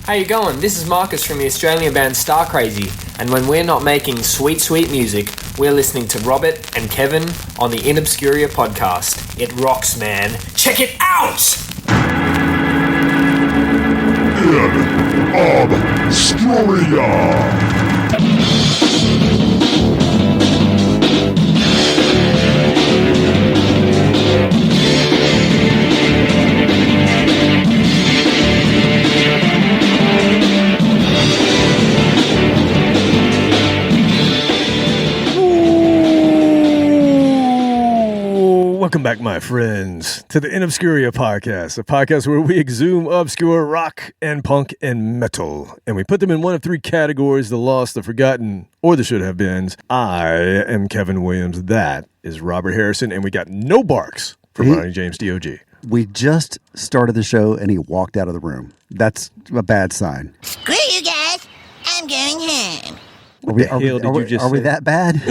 How you going? This is Marcus from the Australian band Star Crazy, and when we're not making sweet, sweet music, we're listening to Robert and Kevin on the InObscuria podcast. It rocks, man. Check it out! InObscuria! Welcome back, my friends, to the InObscuria podcast, a podcast where we exhume obscure rock and punk and metal, and we put them in one of three categories: the lost, the forgotten, or the should-have-beens. I am Kevin Williams. That is Robert Harrison, and we got no barks from Ronnie James DOG. We just started the show, and he walked out of the room. That's a bad sign. Screw you guys. I'm going home. What the hell did you just say? Are we that bad?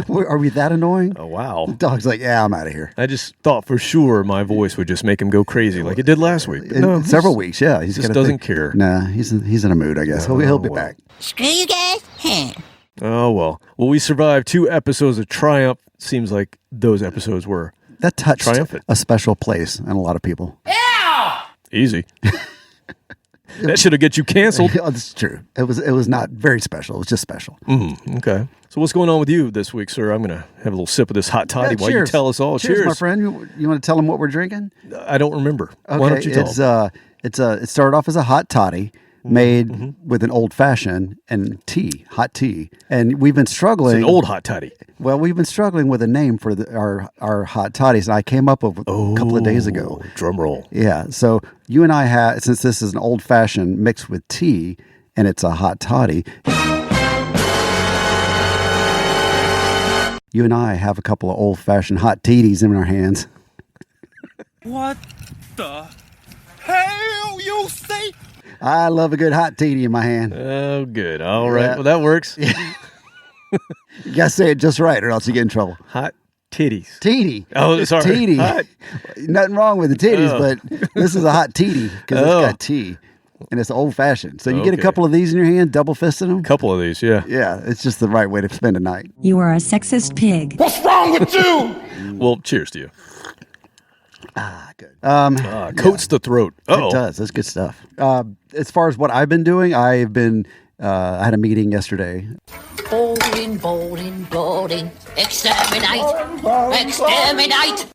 Are we that annoying? Oh, wow. The dog's like, yeah, I'm out of here. I just thought for sure my voice would just make him go crazy like it did last week. But no, several weeks, yeah. He just doesn't care. Nah, he's in a mood, I guess. He'll be back. Screw you guys. Home. Oh, well. Well, we survived 2 episodes of Triumph. Seems like those episodes were that touched triumphant. A special place in a lot of people. Ow! Easy. That should have get you canceled. Oh, that's true. It was not very special. It was just special. Okay. So what's going on with you this week, sir? I'm going to have a little sip of this hot toddy while you tell us all. Cheers, my friend. You want to tell them what we're drinking? I don't remember. Okay, why don't you tell them? It started off as a hot toddy made with an old fashioned and hot tea. And we've been struggling. It's an old hot toddy. Well, we've been struggling with a name for our hot toddies, and I came up with a couple of days ago. Drum roll. Yeah. So you and I have, since this is an old fashioned mixed with tea, and it's a hot toddy. You and I have a couple of old fashioned hot toddies in our hands. What the hell you say? I love a good hot toddy in my hand. Oh, good. All right. Well, that works. You got to say it just right or else you get in trouble. Hot titties. Titty. Oh, it's sorry. Titty. Hot. Nothing wrong with the titties, but this is a hot titty because it's got tea. And it's old fashioned. So you get a couple of these in your hand, double fisting them. Couple of these, yeah. Yeah, it's just the right way to spend a night. You are a sexist pig. What's wrong with you? Well, cheers to you. Good. Coats the throat. Uh-oh. It does. That's good stuff. As far as what I've been doing, I had a meeting yesterday. Bowling. Exterminate.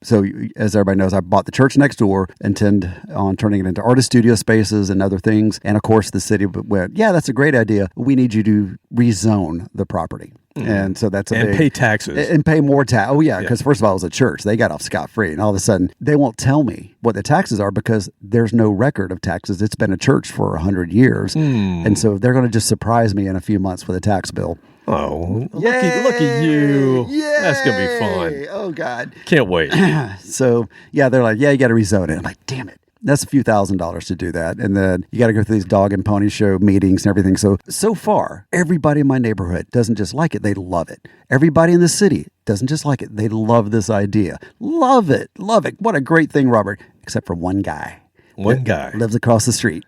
So, as everybody knows, I bought the church next door, intend on turning it into artist studio spaces and other things. And of course, the city went, yeah, that's a great idea. We need you to rezone the property. And so that's pay taxes. And pay more tax. Oh, yeah, because first of all, it was a church. They got off scot-free. And all of a sudden, they won't tell me what the taxes are because there's no record of taxes. It's been a church for 100 years. And so they're going to just surprise me in a few months with a tax bill. Oh, look at you. Yay! That's going to be fun. Oh, God. Can't wait. So, yeah, they're like, yeah, you got to rezone it. I'm like, damn it. That's a few $1,000s to do that. And then you got to go through these dog and pony show meetings and everything. So far, everybody in my neighborhood doesn't just like it. They love it. Everybody in the city doesn't just like it. They love this idea. Love it. Love it. What a great thing, Robert. Except for one guy. One guy. Lives across the street.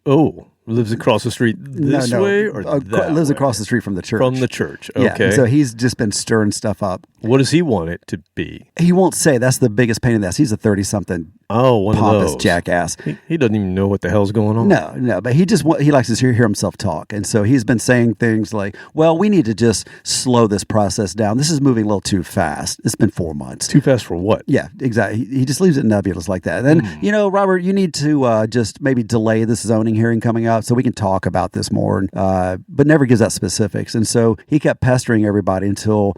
Oh, lives across the street this way or that lives way? across the street from the church. From the church. Okay. Yeah, so he's just been stirring stuff up. What does he want it to be? He won't say. That's the biggest pain in the ass. He's a 30-something one pompous of those. jackass. He doesn't even know what the hell's going on. No, but he likes to hear himself talk. And so he's been saying things like, well, we need to just slow this process down. This is moving a little too fast. It's been 4 months. Too fast for what? Yeah, exactly. He just leaves it nebulous like that. And then, Robert, you need to just maybe delay this zoning hearing coming up so we can talk about this more, but never gives out specifics. And so he kept pestering everybody until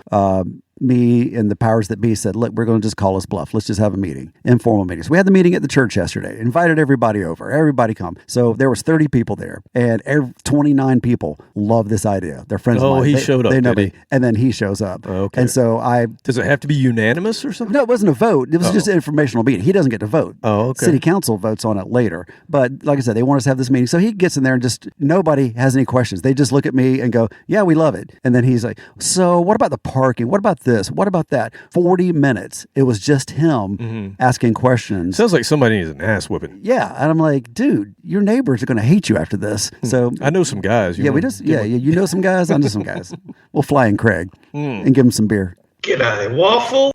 me and the powers that be said, look, we're going to just call us bluff. Let's just have a meeting, informal meetings. We had the meeting at the church yesterday, invited everybody over, everybody come. So there was 30 people there and 29 people love this idea. They're friends of mine. He showed up, they know did me. And then he shows up. Okay. And so does it have to be unanimous or something? No, it wasn't a vote. It was just an informational meeting. He doesn't get to vote. Oh, okay. City council votes on it later. But like I said, they want us to have this meeting. So he gets in there and just, nobody has any questions. They just look at me and go, yeah, we love it. And then he's like, so what about the parking? What about this? What about that? 40 minutes. It was just him asking questions. Sounds like somebody needs an ass whipping. Yeah, and I'm like, dude, your neighbors are going to hate you after this. So I know some guys. you know some guys. I know some guys. We'll fly in Craig and give him some beer. Get out of waffle.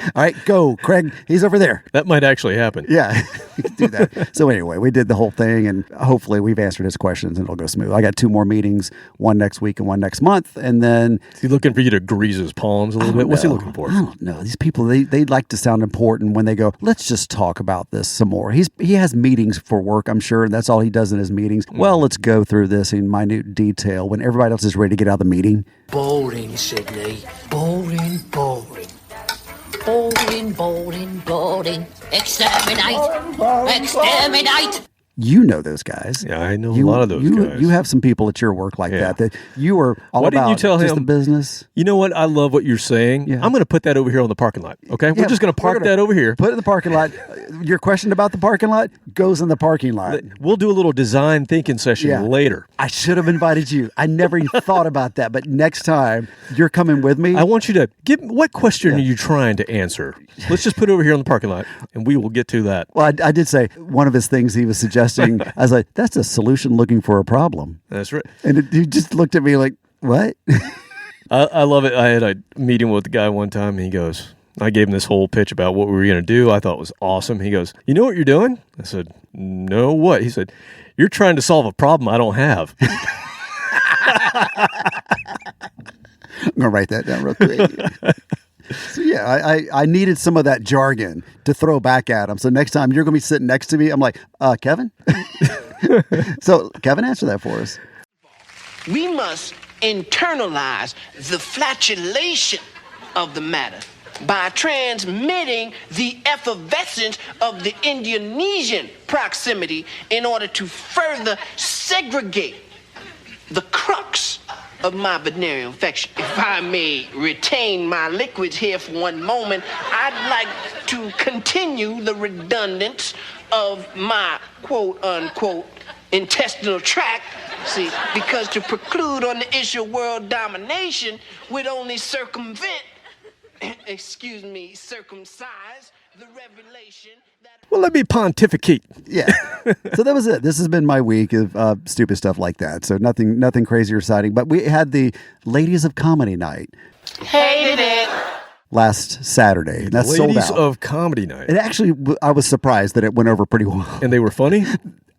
All right, go, Craig. He's over there. That might actually happen. Yeah, we could do that. So anyway, we did the whole thing, and hopefully we've answered his questions, and it'll go smooth. I got 2 more meetings, one next week and one next month, and then... Is he looking for you to grease his palms a little bit? What's he looking for? I don't know. These people, they like to sound important when they go, let's just talk about this some more. He has meetings for work, I'm sure, and that's all he does in his meetings. Well, let's go through this in minute detail when everybody else is ready to get out of the meeting. Boring, Sydney. Boring, boring. Boring, boring, boring. Exterminate! Exterminate! You know those guys. Yeah, I know a lot of those guys. You have some people at your work like that you are all Why about didn't you tell just him, the business. You know what? I love what you're saying. Yeah. I'm going to put that over here on the parking lot. Okay, we're just going to park that over here. Put it in the parking lot. Your question about the parking lot goes in the parking lot. We'll do a little design thinking session later. I should have invited you. I never even thought about that. But next time you're coming with me. I want you to give. What question are you trying to answer? Let's just put it over here on the parking lot, and we will get to that. Well, I did say one of his things he was suggesting. I was like, that's a solution looking for a problem. That's right. And he just looked at me like, what? I love it. I had a meeting with the guy one time, and he goes, I gave him this whole pitch about what we were going to do. I thought it was awesome. He goes, you know what you're doing? I said, no, what? He said, you're trying to solve a problem I don't have. I'm going to write that down real quick. So yeah, I needed some of that jargon to throw back at him. So next time you're going to be sitting next to me, I'm like, Kevin? So Kevin, answer that for us. We must internalize the flatulation of the matter by transmitting the effervescence of the Indonesian proximity in order to further segregate the crux of my venereal infection. If I may retain my liquids here for one moment, I'd like to continue the redundance of my quote-unquote intestinal tract. See, because to preclude on the issue of world domination would only circumsize the revelation that... Well, let me pontificate. Yeah. So that was it. This has been my week of stupid stuff like that. So nothing crazy or exciting. But we had the Ladies of Comedy Night. Hated it. Last Saturday. And that's sold out. Ladies of Comedy Night. It actually, I was surprised that it went over pretty well. And they were funny?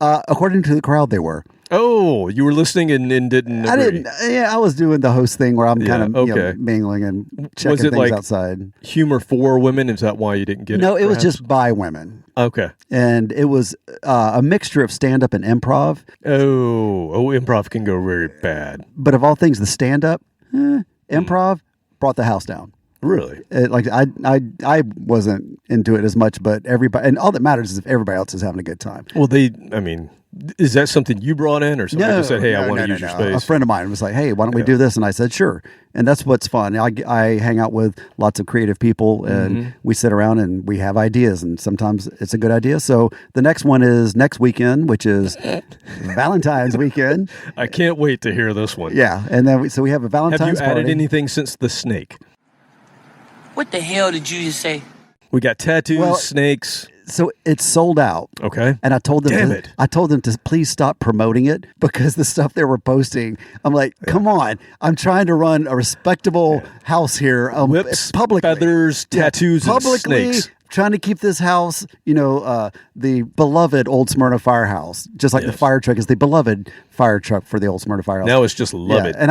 According to the crowd, they were. Oh, you were listening and didn't agree. I didn't. Yeah, I was doing the host thing where I'm kind of mingling and checking things like outside. Humor for women? Is that why you didn't get it? No, it was just by women. Okay. And it was a mixture of stand-up and improv. Oh, improv can go very bad. But of all things, the stand-up, improv brought the house down. Really? I wasn't into it as much, but everybody, and all that matters is if everybody else is having a good time. Well, is that something you brought in, or somebody just said, hey, I want to use your space? A friend of mine was like, hey, why don't we do this? And I said, sure. And that's what's fun. I hang out with lots of creative people, and we sit around and we have ideas, and sometimes it's a good idea. So the next one is next weekend, which is Valentine's weekend. I can't wait to hear this one. Yeah. And then we have a Valentine's party. Have you added anything since the snake? What the hell did you just say? We got tattoos, snakes. So it's sold out. Okay. And I told them I told them to please stop promoting it because the stuff they were posting, I'm like, come on. I'm trying to run a respectable house here. Whips, publicly. feathers, tattoos, publicly, and snakes. Trying to keep this house, the beloved Old Smyrna Firehouse, just like the fire truck is the beloved fire truck for the Old Smyrna Firehouse. Now it's just love it. And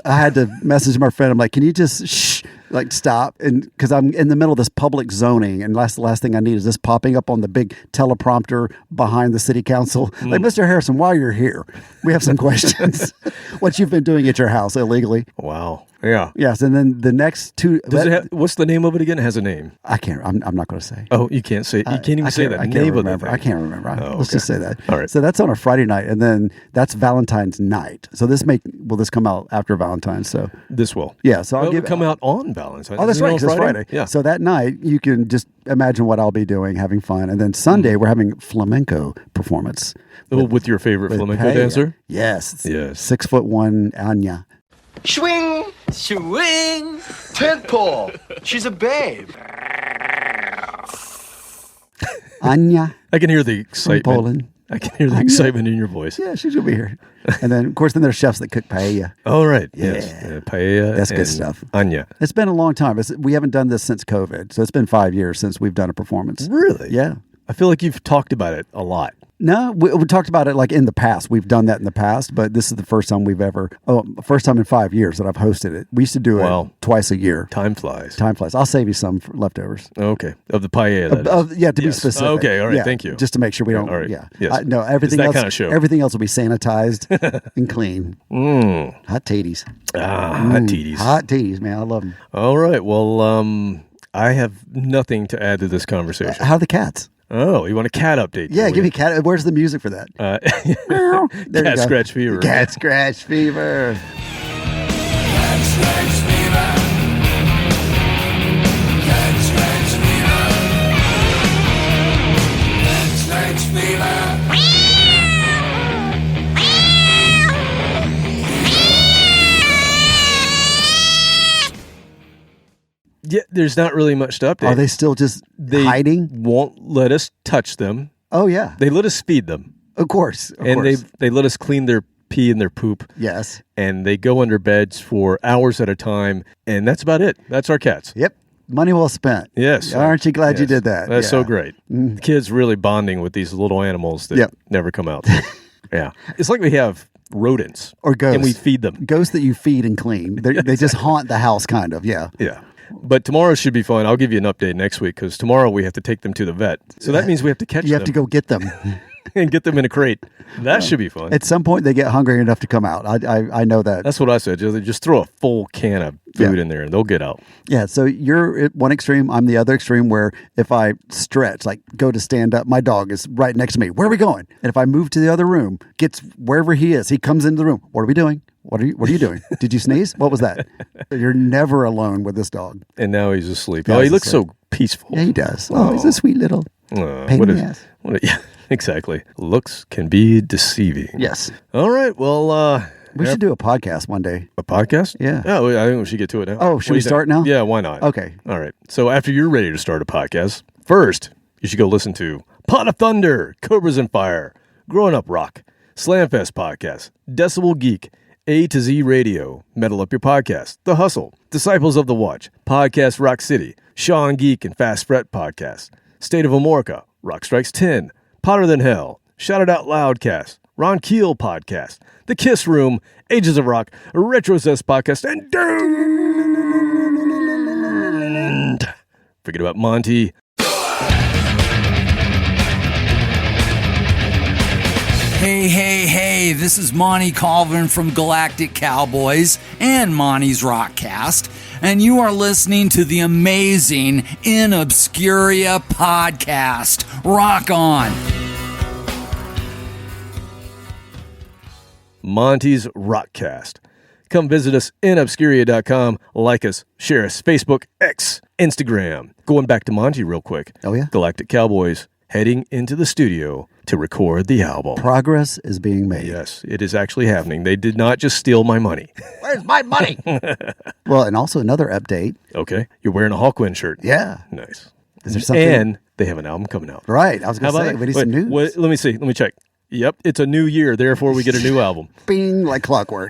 I had to message my friend. I'm like, can you just stop? And because I'm in the middle of this public zoning, and the last thing I need is this popping up on the big teleprompter behind the city council. Like, Mr. Harrison, while you're here, we have some questions. What you've been doing at your house illegally? Wow. Yeah. Yes, and then the next two. What's the name of it again? It has a name. I can't. I'm not going to say. Oh, you can't say. You can't even say that name of the thing. I can't remember. Let's just say that. All right. So that's on a Friday night, and then that's Valentine's night. So this come out after Valentine's? So this will. Yeah. So I'll come out on Valentine's. Oh, that's right. 'Cause it's Friday. Yeah. So that night you can just imagine what I'll be doing, having fun, and then Sunday we're having flamenco performance with your favorite flamenco dancer. Yes. 6'1" Anya. Swing. Swing. Tentpole. She's a babe. Anya I can hear the from excitement. Poland. I can hear the excitement in your voice. Yeah, she's gonna be here. And then, of course, then there's chefs that cook paella. All right. Yeah. Yes. Paella. That's good and stuff. Anya. It's been a long time. We haven't done this since COVID, so it's been 5 years since we've done a performance. Really? Yeah. I feel like you've talked about it a lot. No, we talked about it like in the past. We've done that in the past, but this is the first time first time in 5 years that I've hosted it. We used to do it twice a year. Time flies. Time flies. I'll save you some for leftovers. Okay. Of the paella. that is. Yeah, to be Yes. specific. Okay. All right. Yeah, Thank you. Just to make sure we don't. All right. Yeah. Yes. No, everything It's that else. kind of show. Everything else will be sanitized and clean. Hot taties. Hot titties. Hot titties, man. I love them. All right. Well, I have nothing to add to this conversation. How are the cats? Oh, you want a cat update? Yeah, do give we? me cat. Where's the music for that? There you Cat go. scratch fever. Cat scratch fever. Yeah, there's not really much to update. Are they still just They hiding? won't let us touch them. Oh yeah, They let us feed them. of course. Of And course. they let us clean their pee and their poop. Yes. And they go under beds for hours at a time. And that's about it. That's our cats. Yep. Money well spent. Yes. Aren't you glad you Yes. did that? That's Yeah. so great. The kids really bonding with these little animals that Yep. never come out. Yeah. It's like we have rodents. Or ghosts. And we feed them. Ghosts that you feed and clean. They just haunt the house, kind of. Yeah. Yeah. But tomorrow should be fun. I'll give you an update next week because tomorrow we have to take them to the vet. So that means we have to catch You have them to go get them. and get them in a crate. That should be fun. At some point, they get hungry enough to come out. I know that. That's what I said. Just throw a full can of food Yeah. in there and they'll get out. Yeah, so you're at one extreme, I'm the other extreme, where if I stretch, like go to stand up, my dog is right next to me. Where are we going? And if I move to the other room, gets wherever he is, he comes into the room. What are we doing? What are you doing? Did you sneeze? What was that? You're never alone with this dog. And now he's asleep. Yeah, Oh, he he's looks asleep. so peaceful. Yeah, he does. Oh, he's a sweet little pain What in is- the ass. yeah, exactly. Looks can be deceiving. Yes. All right. Well, We should do a podcast one day. a podcast? Yeah. Oh, I think we should get to it now. Oh, What should do we you think? start now? Yeah, why not? Okay. All right. So after you're ready to start a podcast, first, you should go listen to Pot of Thunder, Cobras and Fire, Growing Up Rock, Slamfest Podcast, Decibel Geek, A to Z Radio, Metal Up Your Podcast, The Hustle, Disciples of the Watch, Podcast Rock City, Sean Geek and Fast Fret Podcast, State of Amorica, Rock Strikes 10, Potter Than Hell, Shout It Out Loudcast, Ron Keel Podcast, The Kiss Room, Ages of Rock, Retrocess Podcast, and Doomed. Forget about Monty. Hey, this is Monty Colvin from Galactic Cowboys and Monty's Rockcast, and you are listening to the amazing InObscuria podcast. Rock on! Monty's Rockcast. Come visit us inobscuria.com, like us, share us, Facebook, X, Instagram. Going back to Monty real quick. Oh, yeah? Galactic Cowboys heading into the studio to record the album. Progress is being made. Yes, it is actually happening. They did not just steal my money. Where's my money? Well, and also another update. Okay, you're wearing a Hawkwind shirt. Yeah. Nice. Is there something? And they have an album coming out. Right. I was How going to about say, that? we need some news. Wait, let me see. Let me check. Yep, it's a new year. Therefore, we get a new album. Bing, like clockwork.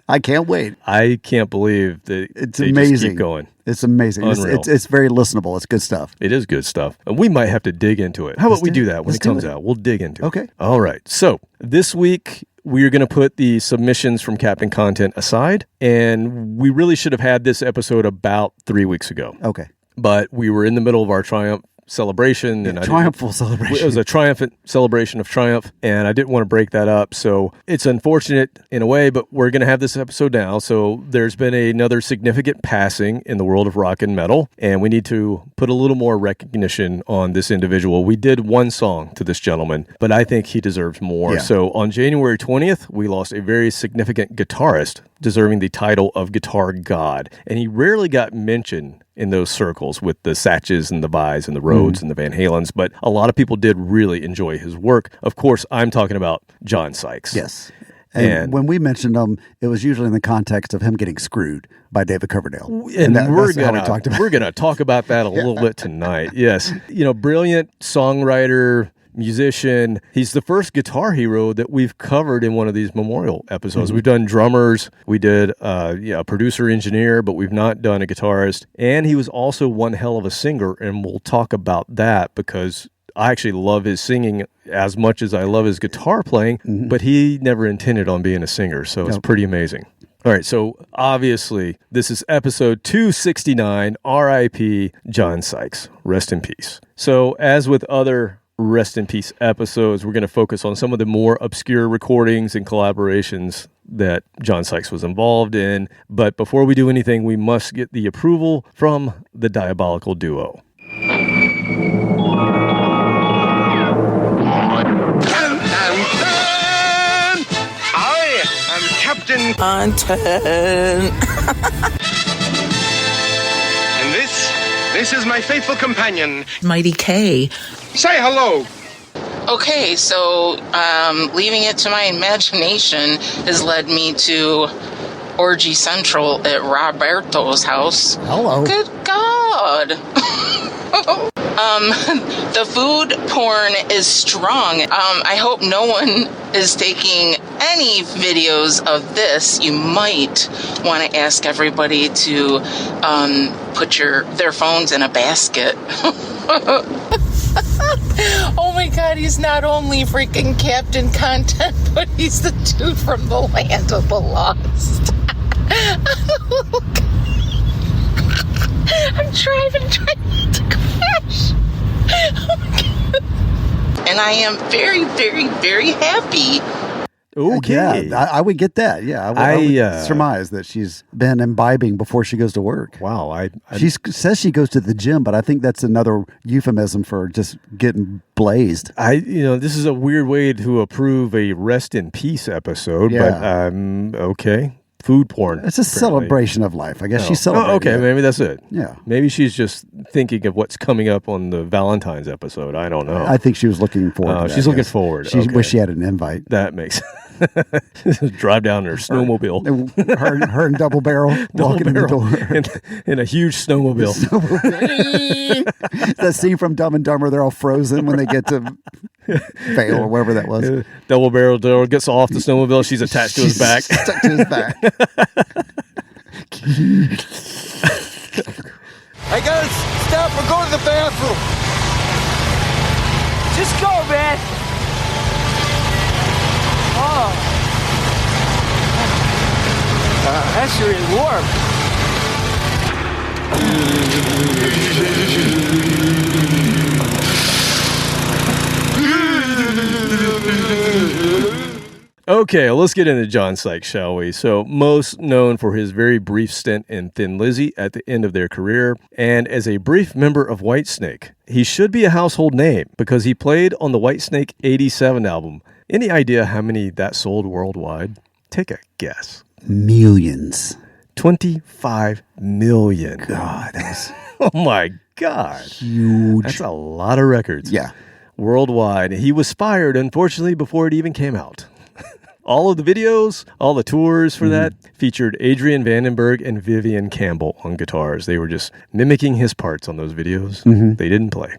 I can't wait. I can't believe that It's they amazing. just keep going. It's amazing. Unreal. It's very listenable. It's good stuff. It is good stuff. And we might have to dig into it. How about we do that when Let's it do comes it. out? We'll dig into it. Okay. All right. So this week, we're going to put the submissions from Captain Content aside. And we really should have had this episode about 3 weeks ago. Okay. But we were in the middle of our Triumph celebration. And Triumphal celebration. It was a triumphant celebration of Triumph, and I didn't want to break that up. So it's unfortunate in a way, but we're going to have this episode now. So there's been another significant passing in the world of rock and metal, and we need to put a little more recognition on this individual. We did one song to this gentleman, but I think he deserves more. Yeah. So on January 20th, we lost a very significant guitarist deserving the title of Guitar God, and he rarely got mentioned in those circles with the Satches and the Vais and the Rhodes and the Van Halens, but a lot of people did really enjoy his work. Of course, I'm talking about John Sykes. Yes. And when we mentioned him, it was usually in the context of him getting screwed by David Coverdale. And we're going to talk about that a little bit tonight. Yes. Brilliant songwriter, musician. He's the first guitar hero that we've covered in one of these memorial episodes. We've done drummers. We did a producer engineer, but we've not done a guitarist. And he was also one hell of a singer. And we'll talk about that because I actually love his singing as much as I love his guitar playing, but he never intended on being a singer. So it's pretty amazing. All right, so obviously, this is episode 269, R.I.P. John Sykes. Rest in peace. So as with other Rest in Peace episodes, we're going to focus on some of the more obscure recordings and collaborations that John Sykes was involved in. But before we do anything, we must get the approval from the Diabolical Duo. Captain Content. And this is my faithful companion, Mighty K. Say hello. Okay, so leaving it to my imagination has led me to Orgy Central at Roberto's house. Hello. Good God. The food porn is strong. I hope no one is taking any videos of this. You might want to ask everybody to put their phones in a basket. Oh my God, he's not only freaking Captain Content, but he's the dude from the Land of the Lost. I'm driving to crash. Oh my God. And I am very, very, very happy. Okay. Yeah, I would get that. Yeah, I would surmise that she's been imbibing before she goes to work. Wow. She says she goes to the gym, but I think that's another euphemism for just getting blazed. This is a weird way to approve a Rest in Peace episode, but okay. Food porn. It's a celebration of life. I guess she's celebrating. Oh, okay, maybe that's it. Yeah. Maybe she's just thinking of what's coming up on the Valentine's episode. I don't know. I think she was looking forward to that. She's looking forward. She wished she had an invite. That makes drive down her snowmobile. Her and Double Barrel walking in the door. in a huge snowmobile. That scene from Dumb and Dumber, they're all frozen when they get to Vale or wherever that was. Double Barrel door gets off the snowmobile. She's attached to his back. Stuck to his back. I gotta stop or go to the bathroom. Just go, man. Oh. That's really warm. Okay, let's get into John Sykes, shall we? So, most known for his very brief stint in Thin Lizzy at the end of their career, and as a brief member of Whitesnake. He should be a household name because he played on the Whitesnake 87 album. Any idea how many that sold worldwide? Take a guess. Millions. 25 million. God, that's oh my God. Huge. That's a lot of records. Yeah. Worldwide. He was fired, unfortunately, before it even came out. All of the videos, all the tours for that featured Adrian Vandenberg and Vivian Campbell on guitars. They were just mimicking his parts on those videos. They didn't play.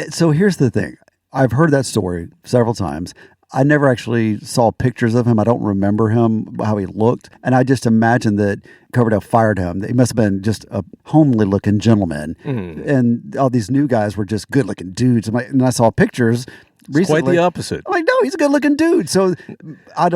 So here's the thing. I've heard that story several times. I never actually saw pictures of him. I don't remember him, how he looked. And I just imagine that Coverdale fired him. He must have been just a homely looking gentleman. And all these new guys were just good looking dudes. And I saw pictures recently. Quite the opposite. I'm like, no, he's a good looking dude. So I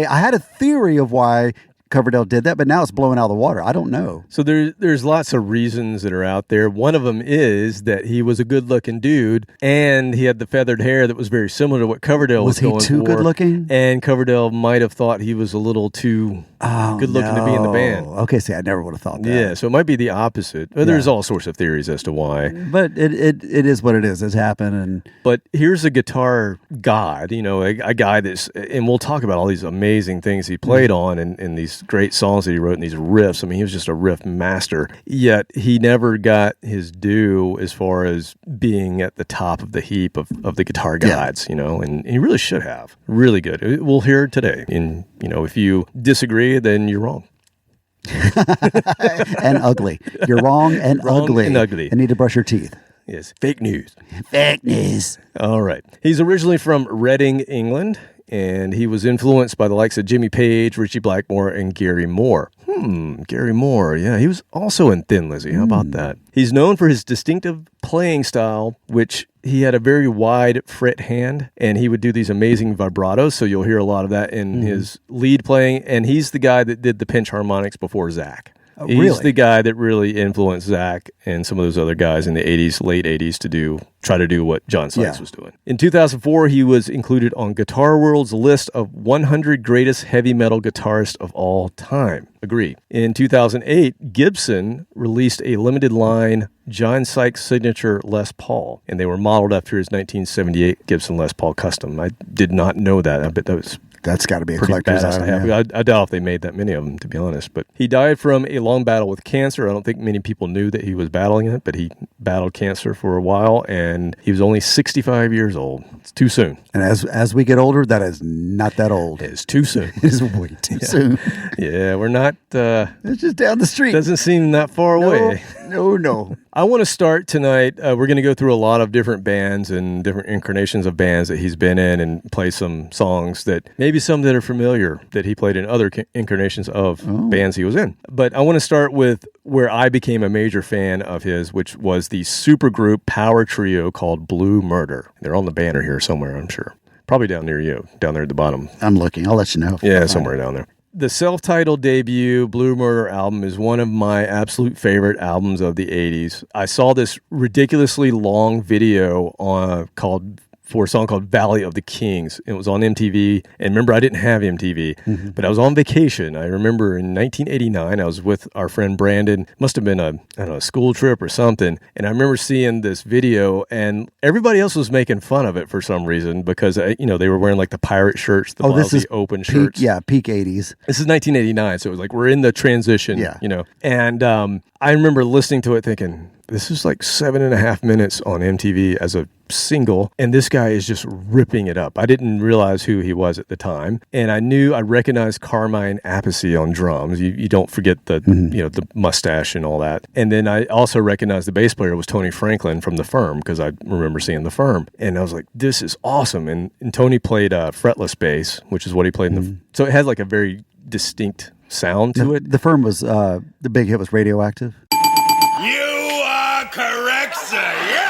had a theory of why Coverdale did that, but now it's blowing out of the water. I don't know. So there's lots of reasons that are out there. One of them is that he was a good-looking dude, and he had the feathered hair that was very similar to what Coverdale was going for. Was he too good-looking? And Coverdale might have thought he was a little too good looking to be in the band. Okay, see, I never would have thought that. Yeah, so it might be the opposite. Well, there's all sorts of theories as to why. But it is what it is. It's happened. But here's a guitar god, a guy that's, and we'll talk about all these amazing things he played on and these great songs that he wrote and these riffs. I mean, he was just a riff master. Yet he never got his due as far as being at the top of the heap of the guitar gods, and he really should have. Really good. We'll hear it today. And, if you disagree, then you're wrong. And ugly. You're wrong and ugly. And ugly. And need to brush your teeth. Yes. Fake news. Fake news. All right. He's originally from Reading, England, and he was influenced by the likes of Jimmy Page, Ritchie Blackmore, and Gary Moore. Gary Moore. Yeah, he was also in Thin Lizzy. How about that? He's known for his distinctive playing style, which he had a very wide fret hand, and he would do these amazing vibratos, so you'll hear a lot of that in his lead playing, and he's the guy that did the pinch harmonics before Zach. He's the guy that really influenced Zach and some of those other guys in the 80s, late 80s to try to do what John Sykes was doing. In 2004, he was included on Guitar World's list of 100 greatest heavy metal guitarists of all time. Agree. In 2008, Gibson released a limited line John Sykes signature Les Paul, and they were modeled after his 1978 Gibson Les Paul Custom. I did not know that. I bet that's got to be a collector's item. I doubt if they made that many of them, to be honest. But he died from a long battle with cancer. I don't think many people knew that he was battling it, but he battled cancer for a while, and he was only 65 years old. It's too soon. And as we get older, that is not that old. It's too soon. It is way too soon. Yeah, we're not... it's just down the street. Doesn't seem that far away. No. I want to start tonight. We're going to go through a lot of different bands and different incarnations of bands that he's been in and play some songs that maybe some that are familiar that he played in other incarnations of bands he was in. But I want to start with where I became a major fan of his, which was the supergroup power trio called Blue Murder. They're on the banner here somewhere, I'm sure. Probably down near you, down there at the bottom. I'm looking. I'll let you know. Yeah, somewhere down there. The self-titled debut Blue Murder album is one of my absolute favorite albums of the 80s. I saw this ridiculously long video for a song called Valley of the Kings. It was on MTV. And remember, I didn't have MTV, but I was on vacation. I remember in 1989, I was with our friend Brandon. Must have been a school trip or something. And I remember seeing this video, and everybody else was making fun of it for some reason because, they were wearing like the pirate shirts, the lousy open shirts. Peak 80s. This is 1989, so it was like we're in the transition, And I remember listening to it thinking, this is like 7.5 minutes on MTV as a single, and this guy is just ripping it up. I didn't realize who he was at the time, and I recognized Carmine Appice on drums. You don't forget the the mustache and all that. And then I also recognized the bass player was Tony Franklin from The Firm, because I remember seeing The Firm, and I was like, this is awesome. And Tony played fretless bass, which is what he played in so it had like a very distinct sound to it. The Firm was the big hit was Radioactive. You are correct, sir. Yes.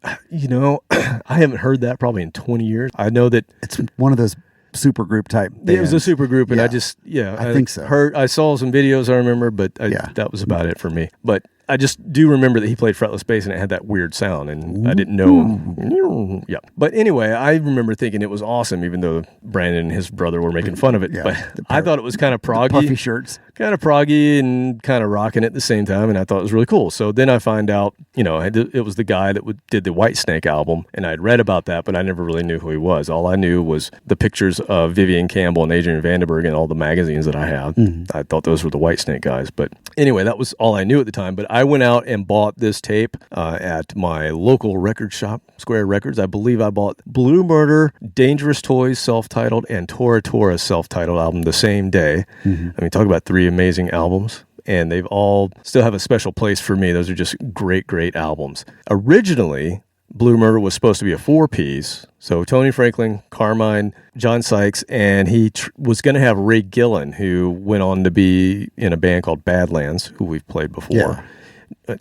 I haven't heard that probably in 20 years. I know that it's one of those super group type bands. It was a super group, and I think so. I saw some videos, I remember, but that was about it for me. But I just do remember that he played fretless bass and it had that weird sound, and I didn't know. Yeah. But anyway, I remember thinking it was awesome, even though Brandon and his brher were making fun of it. But I thought it was kind of proggy. Puffy shirts. Kind of proggy and kind of rocking at the same time, and I thought it was really cool. So then I find out, it was the guy that did the Whitesnake album, and I'd read about that, but I never really knew who he was. All I knew was the pictures of Vivian Campbell and Adrian Vandenberg in all the magazines that I had. I thought those were the Whitesnake guys. But anyway, that was all I knew at the time. But I went out and bought this tape at my local record shop, Square Records. I believe I bought Blue Murder, Dangerous Toys self-titled, and Tora Tora self-titled album the same day. I mean, talk about three amazing albums, and they've all still have a special place for me. Those are just great, great albums. Originally, Blue Murder was supposed to be a 4-piece. So Tony Franklin, Carmine, John Sykes, and he was going to have Ray Gillen, who went on to be in a band called Badlands, who we've played before,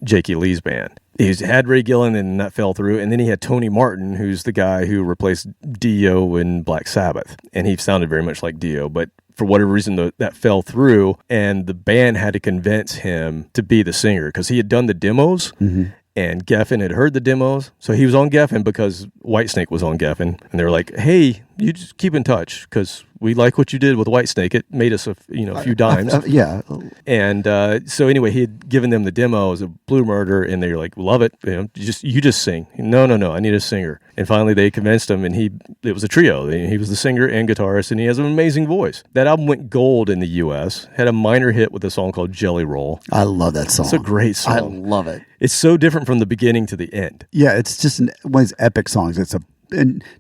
Jakey Lee's band. He had Ray Gillen, and that fell through. And then he had Tony Martin, who's the guy who replaced Dio in Black Sabbath. And he sounded very much like Dio, but for whatever reason, that fell through, and the band had to convince him to be the singer because he had done the demos, and Geffen had heard the demos. So he was on Geffen because Whitesnake was on Geffen, and they were like, hey, you just keep in touch because we like what you did with Whitesnake. It made us a few dimes. Yeah. And so anyway, he had given them the demos of Blue Murder, and they were like, "Love it, you just sing." No, I need a singer. And finally, they convinced him, and it was a trio. He was the singer and guitarist, and he has an amazing voice. That album went gold in the U.S. Had a minor hit with a song called Jelly Roll. I love that song. It's a great song. I love it. It's so different from the beginning to the end. Yeah, it's just one of his epic songs. It's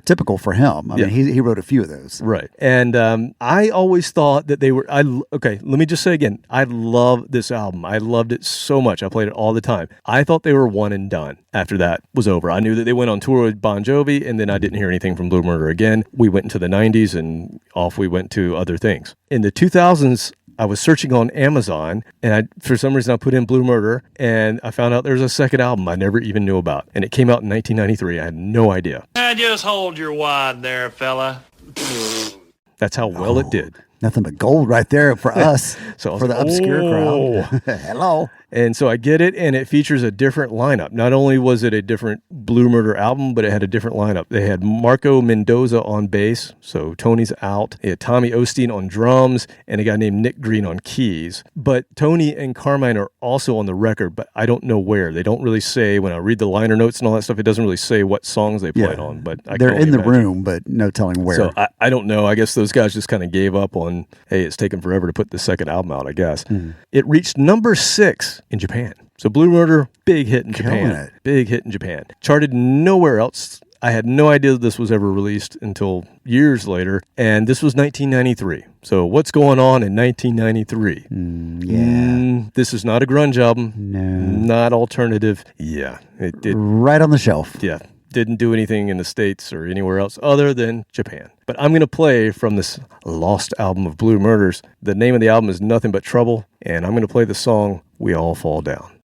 typical for him. I mean, he wrote a few of those. Right. And I always thought that they were... Okay, let me just say again. I love this album. I loved it so much. I played it all the time. I thought they were one and done after that was over. I knew that they went on tour with Bon Jovi, and then I didn't hear anything from Blue Murder again. We went into the 90s, and off we went to other things. In the 2000s, I was searching on Amazon, and for some reason I put in Blue Murder, and I found out there was a second album I never even knew about. And it came out in 1993. I had no idea. Just hold your wad there, fella. That's how well it did. Nothing but gold right there for us, so for the obscure crowd. Hello. And so I get it, and it features a different lineup. Not only was it a different Blue Murder album, but it had a different lineup. They had Marco Mendoza on bass, so Tony's out. They had Tommy Osteen on drums, and a guy named Nick Green on keys. But Tony and Carmine are also on the record, but I don't know where. They don't really say, when I read the liner notes and all that stuff, it doesn't really say what songs they played on. But they're in the room, but no telling where. So I don't know. I guess those guys just kind of gave up on, hey, it's taken forever to put the second album out, I guess. It reached number 6 in Japan. So Blue Murder, big hit in Japan. Big hit in Japan. Charted nowhere else. I had no idea that this was ever released until years later. And this was 1993. So what's going on in 1993? This is not a grunge album. No. Not alternative. Yeah. It did. Right on the shelf. Yeah. Didn't do anything in the States or anywhere else other than Japan. But I'm going to play from this lost album of Blue Murders. The name of the album is Nothing But Trouble, and I'm going to play the song We All Fall Down.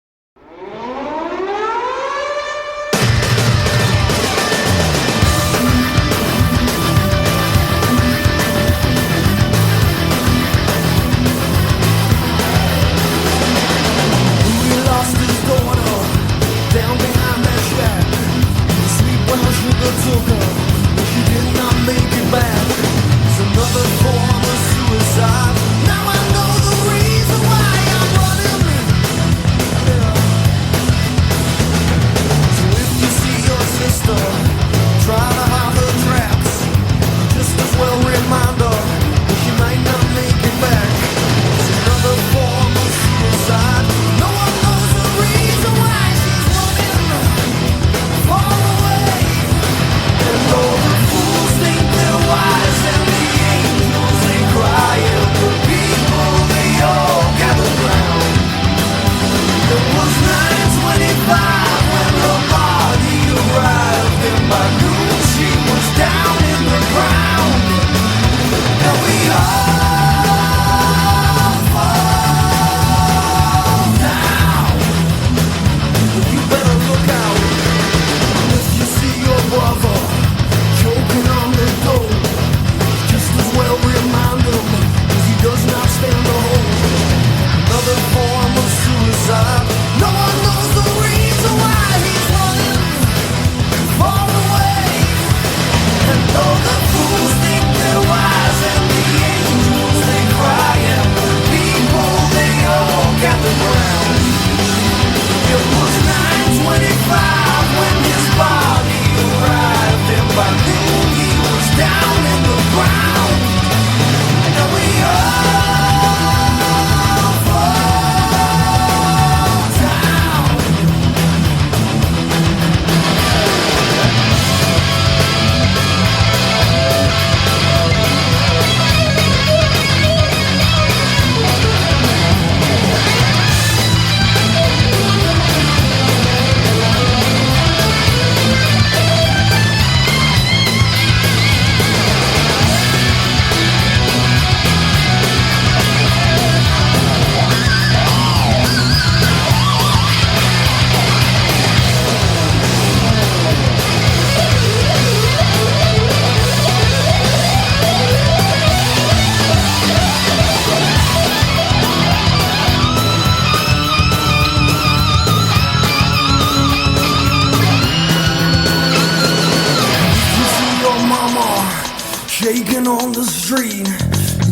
shaking on the street.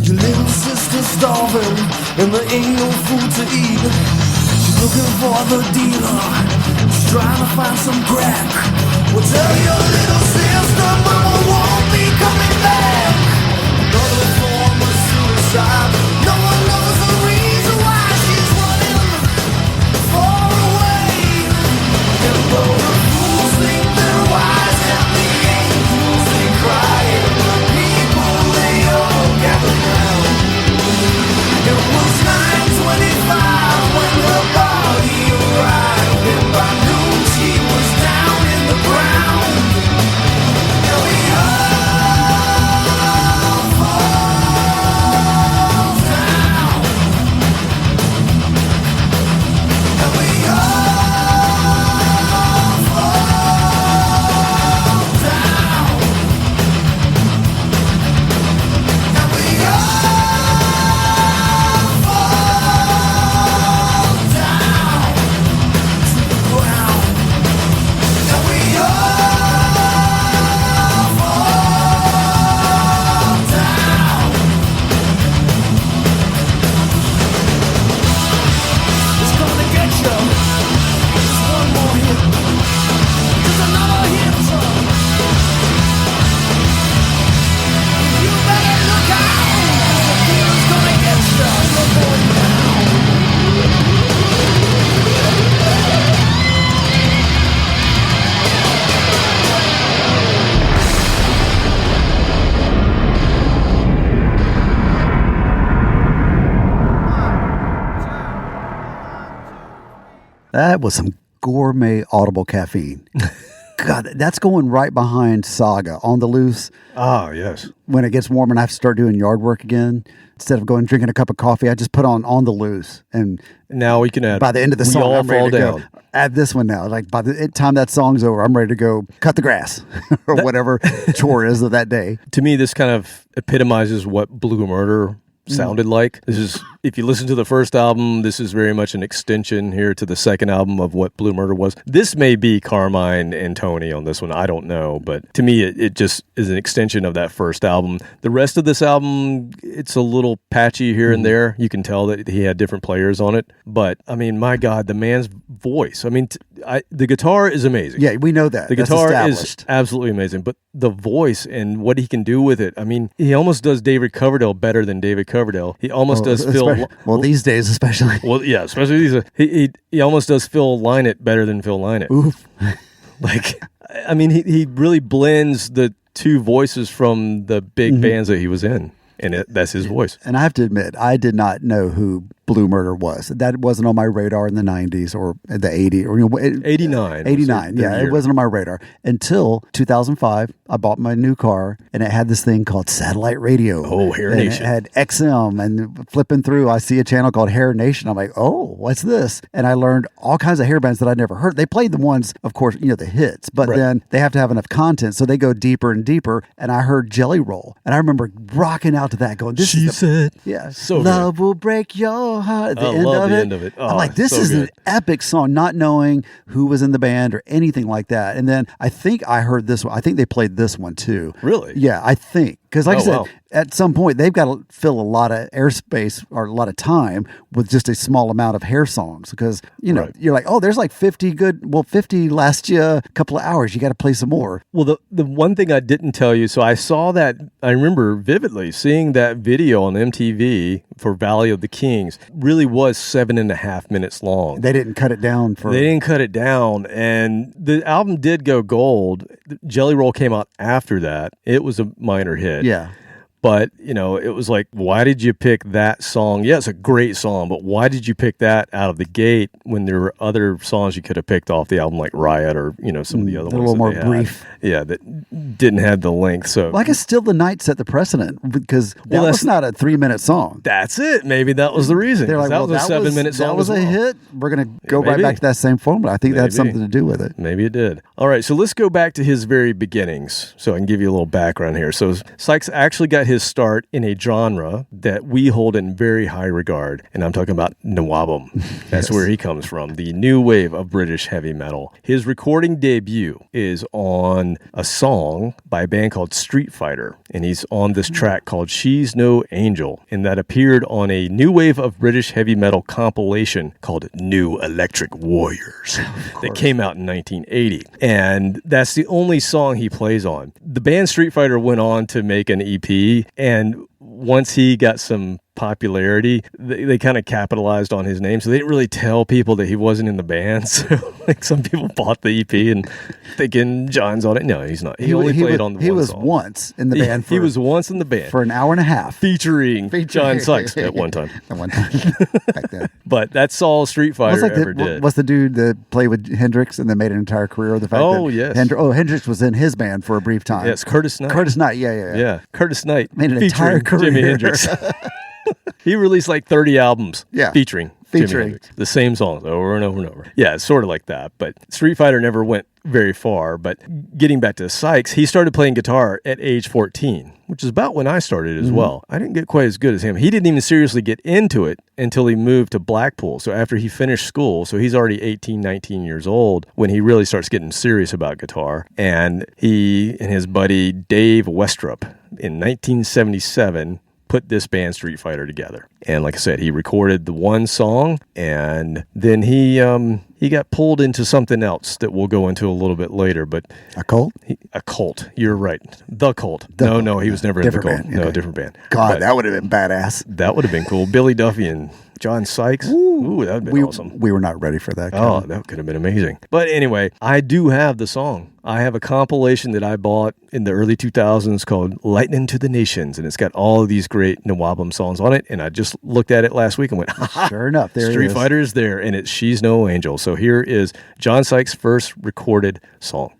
Your little sister's starving, and there ain't no food to eat. She's looking for the dealer, she's trying to find some crack. Well, tell your little sister mama won't be coming back. Another form of suicide. No one knows the reason why she's running far away. And though the fools think they're wise and the angels they cry, and the people they all gather round. It was 9:25 when her body arrived, and by noon she was down in the ground. And we all fall down. And we all fall down. And we all fall down to the ground. And we all fall down. It's gonna get you. Just one more hit. Just another hit. You better look out. The feeling's gonna get you. You're going down. That was some gourmet audible caffeine. God, that's going right behind Saga on the loose. Ah, yes. When it gets warm and I have to start doing yard work again, instead of going drinking a cup of coffee, I just put on the loose. And now we can add. By the end of the We song, All I'm ready Fall to Down. go. Add this one now. Like by the time that song's over, I'm ready to go cut the grass or whatever chore is of that day. To me, this kind of epitomizes what Blue Murder sounded like. This is, if you listen to the first album, this is very much an extension here to the second album of what Blue Murder was. This may be Carmine and Tony on this one. I don't know. But to me, it just is an extension of that first album. The rest of this album, it's a little patchy here and there. You can tell that he had different players on it. But, I mean, my God, the man's voice. I mean, the guitar is amazing. Yeah, we know that. The That's guitar is established. absolutely amazing. But the voice and what he can do with it, I mean, he almost does David Coverdale better than David Coverdale. He almost does Phil. Well, these days especially. Well, yeah, especially these. He almost does Phil Lynott better than Phil Lynott. Oof. Like, I mean, he really blends the two voices from the big bands that he was in, and that's his voice. And I have to admit, I did not know who Blue Murder was. That wasn't on my radar in the 90s or the 80s. Or, 89. 89, yeah. It wasn't on my radar until 2005. I bought my new car, and it had this thing called satellite radio. Oh, Hair and Nation. It had XM, and flipping through, I see a channel called Hair Nation. I'm like, oh, what's this? And I learned all kinds of hair bands that I'd never heard. They played the ones, of course, the hits, but then they have to have enough content, so they go deeper and deeper. And I heard Jelly Roll, and I remember rocking out to that, going, "This is said, yeah, so love will break your heart." At the I end love of the it. end of it. I'm Oh, like, this so is good. an epic song, not knowing who was in the band or anything like that. And then I think I heard this one. I think they played this one too. Really? Yeah, I think. Because like I said, wow. at some point, they've got to fill a lot of airspace or a lot of time with just a small amount of hair songs. Because, you're like, oh, there's like 50 last year, a couple of hours. You got to play some more. Well, the one thing I didn't tell you, so I saw that, I remember vividly seeing that video on MTV for Valley of the Kings, really was 7.5 minutes long. They didn't cut it down They didn't cut it down, and the album did go gold. Jelly Roll came out after that. It was a minor hit. Yeah. But, it was like, why did you pick that song? Yeah, it's a great song, but why did you pick that out of the gate when there were other songs you could have picked off the album, like Riot or, some of the other ones? A little that more they had? brief. Yeah, that didn't have the length. So, Well, I guess Still the Night set the precedent because that was not a 3-minute song. That's it. Maybe that was the reason. They're like, that was a 7-minute song. That was as a well. hit. We're going to go right maybe. back to that same formula. I think that had something to do with it. Maybe it did. All right, so let's go back to his very beginnings so I can give you a little background here. So Sykes actually got his start in a genre that we hold in very high regard, and I'm talking about Nawabum. That's where he comes from, the new wave of British heavy metal. His recording debut is on a song by a band called Street Fighter, and he's on this track called She's No Angel, and that appeared on a new wave of British heavy metal compilation called New Electric Warriors that came out in 1980. And that's the only song he plays on. The band Street Fighter went on to make an EP, and once he got some popularity, they kind of capitalized on his name, so they didn't really tell people that he wasn't in the band. So like some people bought the EP and thinking John's on it. No, he's not. He only played on the one He was song. once in the band. He was once in the band for an hour and a half, featuring John Sykes at one time. At one time, back then. But that's all Street Fighter ever did. What's the dude that played with Hendrix and then made an entire career of the fact that Hendrix was in his band for a brief time. Yes, Curtis Knight. Curtis Knight, yeah. Curtis Knight made an entire career. Jimi Hendrix. He released like 30 albums featuring Jimi Hendrix. The same songs over and over and over. Yeah, it's sort of like that. But Street Fighter never went very far. But getting back to Sykes, he started playing guitar at age 14, which is about when I started as well. I didn't get quite as good as him. He didn't even seriously get into it until he moved to Blackpool. So after he finished school, so he's already 18, 19 years old when he really starts getting serious about guitar. And he and his buddy Dave Westrup in 1977 put this band Street Fighter together. And like I said, he recorded the one song, and then he got pulled into something else that we'll go into a little bit later. But a cult? A cult. You're right. The Cult. No, he was never in the Cult. Band. No, different band. God, that would have been badass. That would have been cool. Billy Duffy and John Sykes. Ooh, that would have been awesome. We were not ready for that. Oh, that could have been amazing. But anyway, I do have the song. I have a compilation that I bought in the early 2000s called Lightning to the Nations, and it's got all of these great Nawabum songs on it, and I just looked at it last week and went, sure enough, there Street Fighter is there, and it's She's No Angel. So here is John Sykes' first recorded song.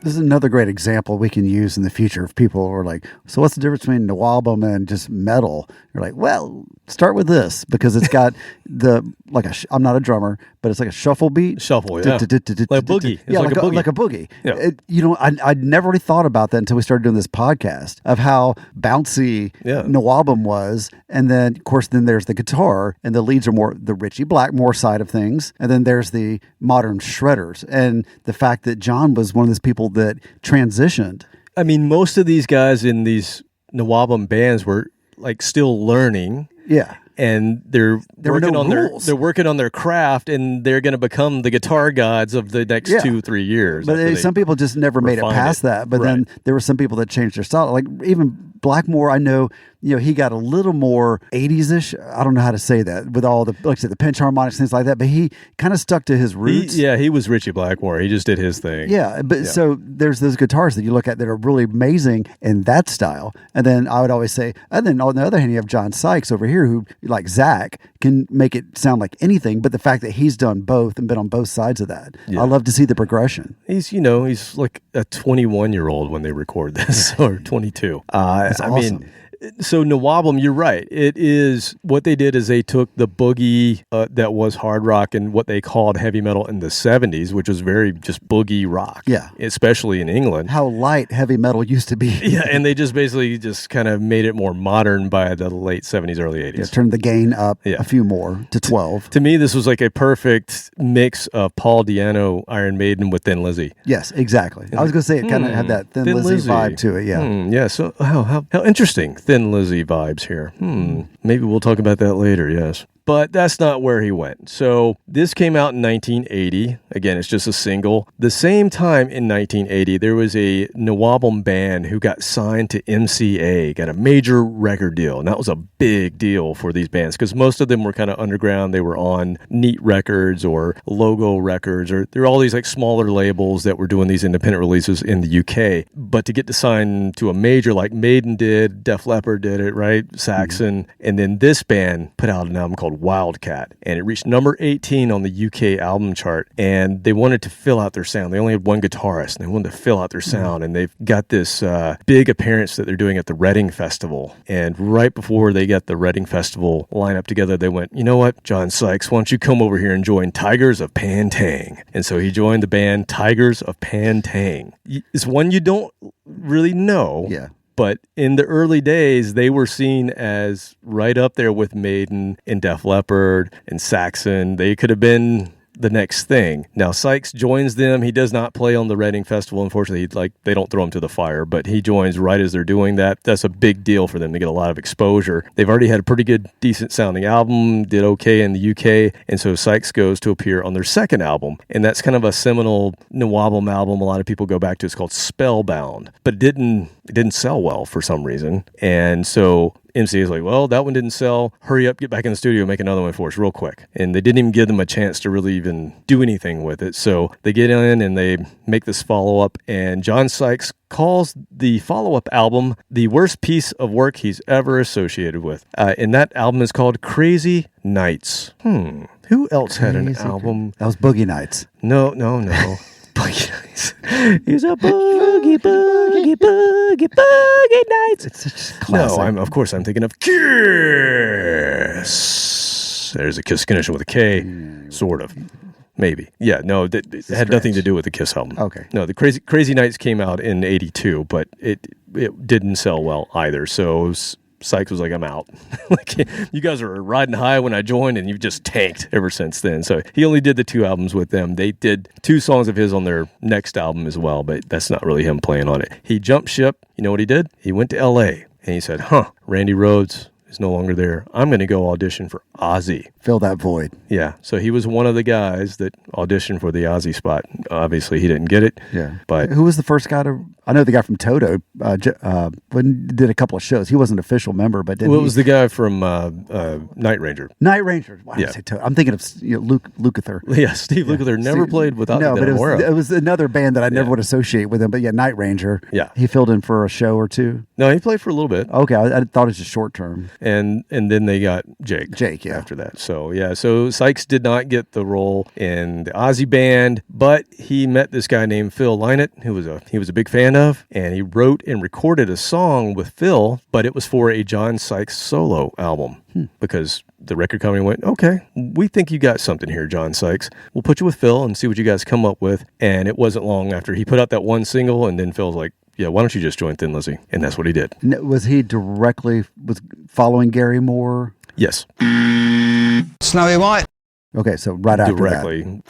This is another great example we can use in the future if people are like, so what's the difference between Nawabum and just metal? You're like, well, start with this because it's got I'm not a drummer, but it's like a shuffle beat. Shuffle, yeah. Like a boogie. Yeah, like a boogie. Yeah. I'd never really thought about that until we started doing this podcast of how bouncy Nawabum was. And then, of course, there's the guitar and the leads are more the Ritchie Blackmore side of things. And then there's the modern shredders. And the fact that John was one of those people that transitioned. I mean, most of these guys in these Nawabum bands were like still learning. Yeah. And they're working on their craft, and they're going to become the guitar gods of the next 2-3 years. But some people just never made it past that. But then there were some people that changed their style. Like even Blackmore, I know, he got a little more 80s-ish. I don't know how to say that with all the, like I said, the pinch harmonics, things like that. But he kind of stuck to his roots. He was Ritchie Blackmore. He just did his thing. Yeah, but so there's those guitars that you look at that are really amazing in that style. And then I would always say, and then on the other hand, you have John Sykes over here who, like Zach, can make it sound like anything. But the fact that he's done both and been on both sides of that, I love to see the progression. He's like a 21-year-old when they record this, or 22. That's awesome. So Nawabum, you're right. It is what they did is they took the boogie that was hard rock and what they called heavy metal in the 70s, which was very just boogie rock. Yeah. Especially in England. How light heavy metal used to be. Yeah, and they just basically just kind of made it more modern by the late 70s, early 80s. Yeah, turned the gain up a few more to 12. To me, this was like a perfect mix of Paul Di'Anno, Iron Maiden with Thin Lizzy. Yes, exactly. I was going to say it kind of had that Thin Lizzy vibe to it, yeah. Yeah, so how interesting. Thin Lizzy vibes here. Maybe we'll talk about that later, yes. But that's not where he went. So this came out in 1980. Again, it's just a single. The same time in 1980, there was a Nawabum band who got signed to MCA, got a major record deal. And that was a big deal for these bands because most of them were kind of underground. They were on Neat Records or Logo Records, or there were all these like smaller labels that were doing these independent releases in the UK. But to get to sign to a major like Maiden did, Def Leppard did it, right? Saxon. And then this band put out an album called Wildcat, and it reached number 18 on the UK album chart, and they wanted to fill out their sound. They only had one guitarist, and they wanted to fill out their sound, and they've got this big appearance that they're doing at the Reading Festival, and right before they got the Reading Festival lineup together, they went, you know what, John Sykes, why don't you come over here and join Tigers of Pantang? And so he joined the band Tigers of Pantang. It's one you don't really know. Yeah. But in the early days, they were seen as right up there with Maiden and Def Leppard and Saxon. They could have been the next thing. Now, Sykes joins them. He does not play on the Reading Festival. Unfortunately, they don't throw him to the fire, but he joins right as they're doing that. That's a big deal for them to get a lot of exposure. They've already had a pretty good, decent sounding album, did okay in the UK, and so Sykes goes to appear on their second album, and that's kind of a seminal Nawabum album. A lot of people go back to. It's called Spellbound, but it didn't sell well for some reason, and so MCA is like, well, that one didn't sell. Hurry up, get back in the studio, make another one for us real quick. And they didn't even give them a chance to really even do anything with it. So they get in and they make this follow-up, and John Sykes calls the follow-up album the worst piece of work he's ever associated with. And that album is called Crazy Nights. Who else had an album? That was Boogie Nights. No. Boogie Nights. He's a boogie nights. It's such a classic. No, I'm thinking of Kiss. There's a Kiss connection with a K, sort of. Maybe. Yeah, no, it had nothing to do with the Kiss album. Okay. No, the Crazy Nights came out in 82, but it didn't sell well either. So Sykes was like, I'm out. Like, you guys were riding high when I joined, and you've just tanked ever since then. So he only did the 2 albums with them. They did 2 songs of his on their next album as well, but that's not really him playing on it. He jumped ship. You know what he did? He went to L.A., and he said, Randy Rhodes is no longer there. I'm going to go audition for Ozzy. Fill that void. Yeah. So he was one of the guys that auditioned for the Ozzy spot. Obviously, he didn't get it. Yeah. But who was the first guy to I know the guy from Toto did a couple of shows. He wasn't an official member, but it was the guy from Night Ranger. Night Ranger. Why did I say Toto? I'm thinking of Luke Lukather. Yeah, Steve Lukather never played without no, that. But it was another band that I never would associate with him. But yeah, Night Ranger. Yeah, he filled in for a show or two. No, he played for a little bit. Okay, I thought it was just short term. And then they got Jake. After that. So Sykes did not get the role in the Ozzy band, but he met this guy named Phil Lynott, who he was a big fan of, and he wrote and recorded a song with Phil, but it was for a John Sykes solo album because the record company went, okay, we think you got something here, John Sykes. We'll put you with Phil and see what you guys come up with. And it wasn't long after he put out that one single, and then Phil's like, yeah, why don't you just join Thin Lizzy? And that's what he did. Was he directly following Gary Moore? Yes. Snowy White. Okay, so right after directly.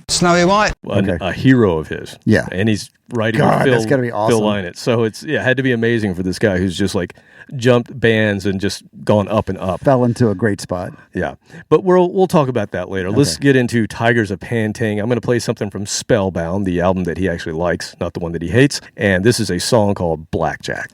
Snowy White. A hero of his. Yeah. And he's writing God, with that's gotta be awesome. Phil Lynott. So it had to be amazing for this guy who's just like jumped bands and just gone up and up. Fell into a great spot. Yeah. But we'll talk about that later. Okay. Let's get into Tigers of Pantang. I'm going to play something from Spellbound, the album that he actually likes, not the one that he hates. And this is a song called Blackjack.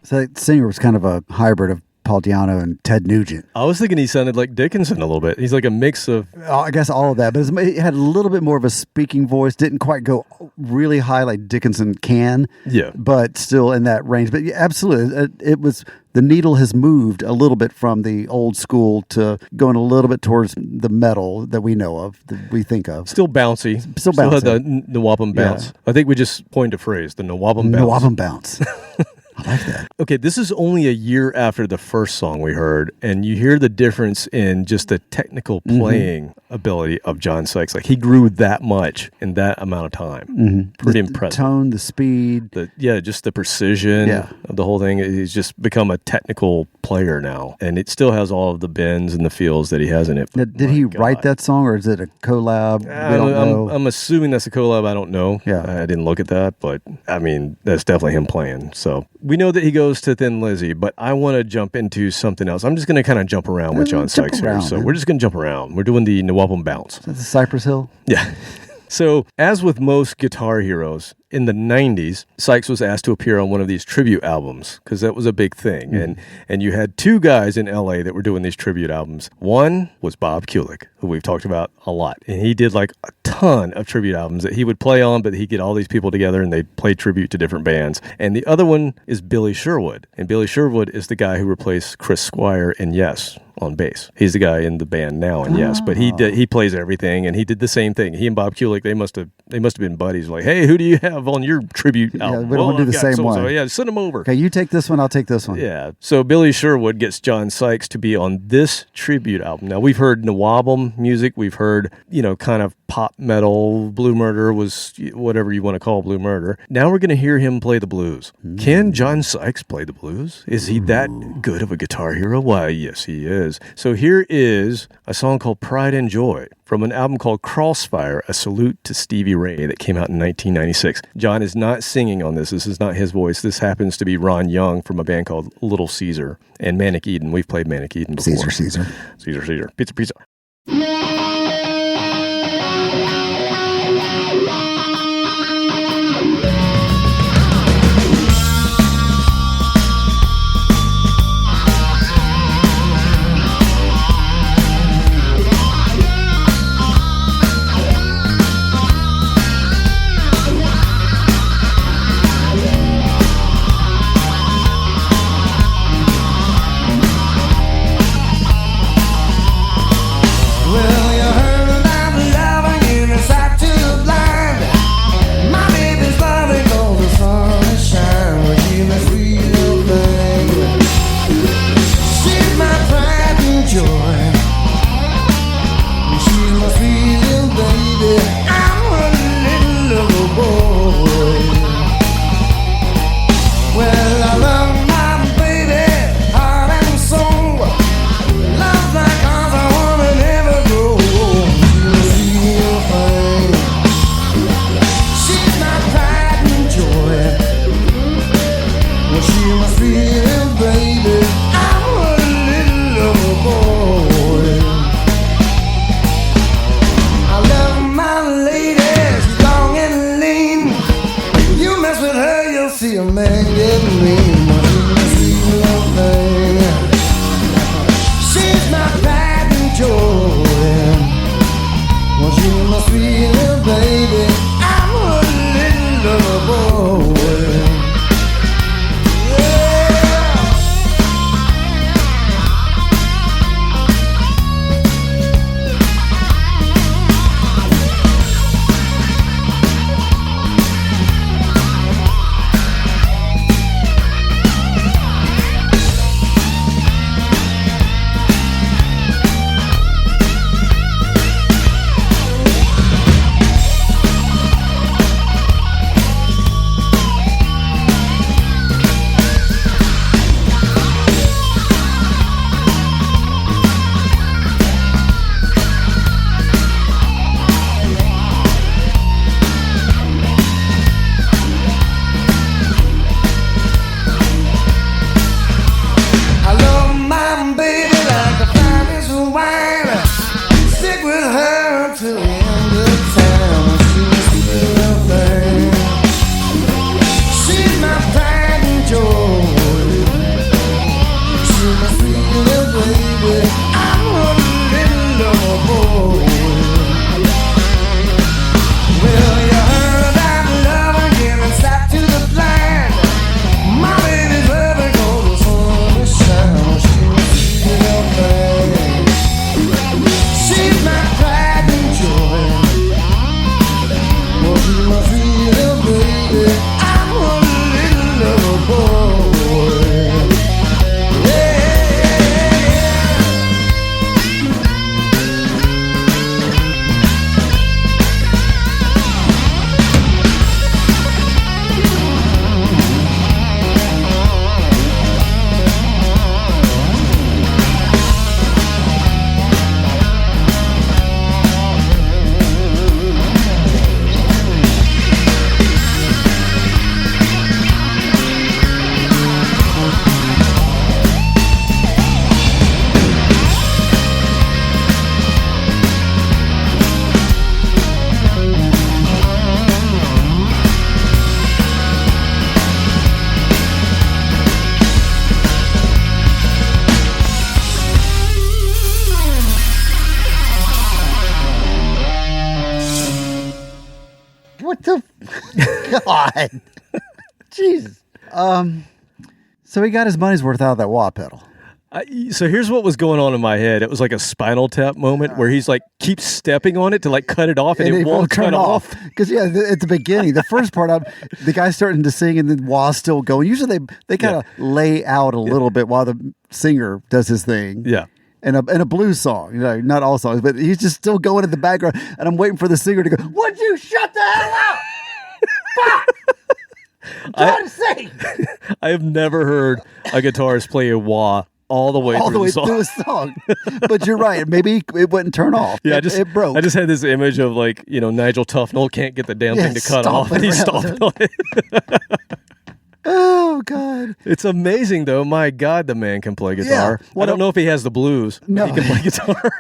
That singer was kind of a hybrid of Paul Di'Anno and Ted Nugent. I was thinking he sounded like Dickinson a little bit. He's like a mix of... I guess all of that, but he had a little bit more of a speaking voice, didn't quite go really high like Dickinson can, but still in that range. But yeah, absolutely, it was... The needle has moved a little bit from the old school to going a little bit towards the metal that we know of, that we think of. Still bouncy. Still bouncy. Had the Nawabum bounce. Yeah. I think we just coined a phrase, the Nawabum bounce. Nawabum bounce. I like that. Okay, this is only a year after the first song we heard, and you hear the difference in just the technical playing ability of John Sykes. Like, he grew that much in that amount of time. Pretty impressive. The tone, the speed. Just the precision of the whole thing. He's just become a technical player now, and it still has all of the bends and the feels that he has in it. Now, did he write that song, or is it a collab? We don't know. I'm assuming that's a collab. I don't know. Yeah. I didn't look at that, but I mean, that's definitely him playing. So we know that he goes to Thin Lizzy, but I want to jump into something else. I'm just going to kind of jump around with John Sykes here. So we're just going to jump around. We're doing the Nawabum bounce. Is that the Cypress Hill? Yeah. So, as with most guitar heroes, in the 90s, Sykes was asked to appear on one of these tribute albums because that was a big thing. And you had two guys in LA that were doing these tribute albums. One was Bob Kulick, who we've talked about a lot. And he did like a ton of tribute albums that he would play on, but he'd get all these people together and they'd play tribute to different bands. And the other one is Billy Sherwood. And Billy Sherwood is the guy who replaced Chris Squire in Yes on bass. He's the guy in the band now in Yes, but he plays everything, and he did the same thing. He and Bob Kulick, they must have been buddies. Like, hey, who do you have on your tribute album? We don't want to do the same so-and-so. one. Yeah, send them over. Okay, you take this one, I'll take this one. Yeah. So Billy Sherwood gets John Sykes to be on this tribute album. Now, we've heard Nawabum music. We've heard, kind of pop metal. Blue Murder was whatever you want to call Blue Murder. Now we're going to hear him play the blues. Can John Sykes play the blues? Is he that good of a guitar hero? Why, yes, he is. So here is a song called Pride and Joy from an album called Crossfire, a salute to Stevie Ray that came out in 1996. John is not singing on this. This is not his voice. This happens to be Ron Young from a band called Little Caesar and Manic Eden. We've played Manic Eden before. Caesar. Pizza. Well, God. Jesus. So he got his money's worth out of that wah pedal. So here's what was going on in my head. It was like a Spinal Tap moment where he's like keeps stepping on it to like cut it off, and it won't cut off. Because at the beginning, the first part of the guy's starting to sing, and the wah's still going. Usually they kind of lay out a little bit while the singer does his thing. Yeah. In a blues song, not all songs, but he's just still going in the background, and I'm waiting for the singer to go, "Would you shut the hell up?" Fuck! Trying to sing. I have never heard a guitarist play a wah all the way through the song. But you're right. Maybe it wouldn't turn off. Yeah, it broke. I just had this image of like, Nigel Tufnell can't get the damn thing to cut off, and he's stomping on it. Oh, God. It's amazing, though. My God, the man can play guitar. Yeah. Well, I don't know if he has the blues, but he can play guitar.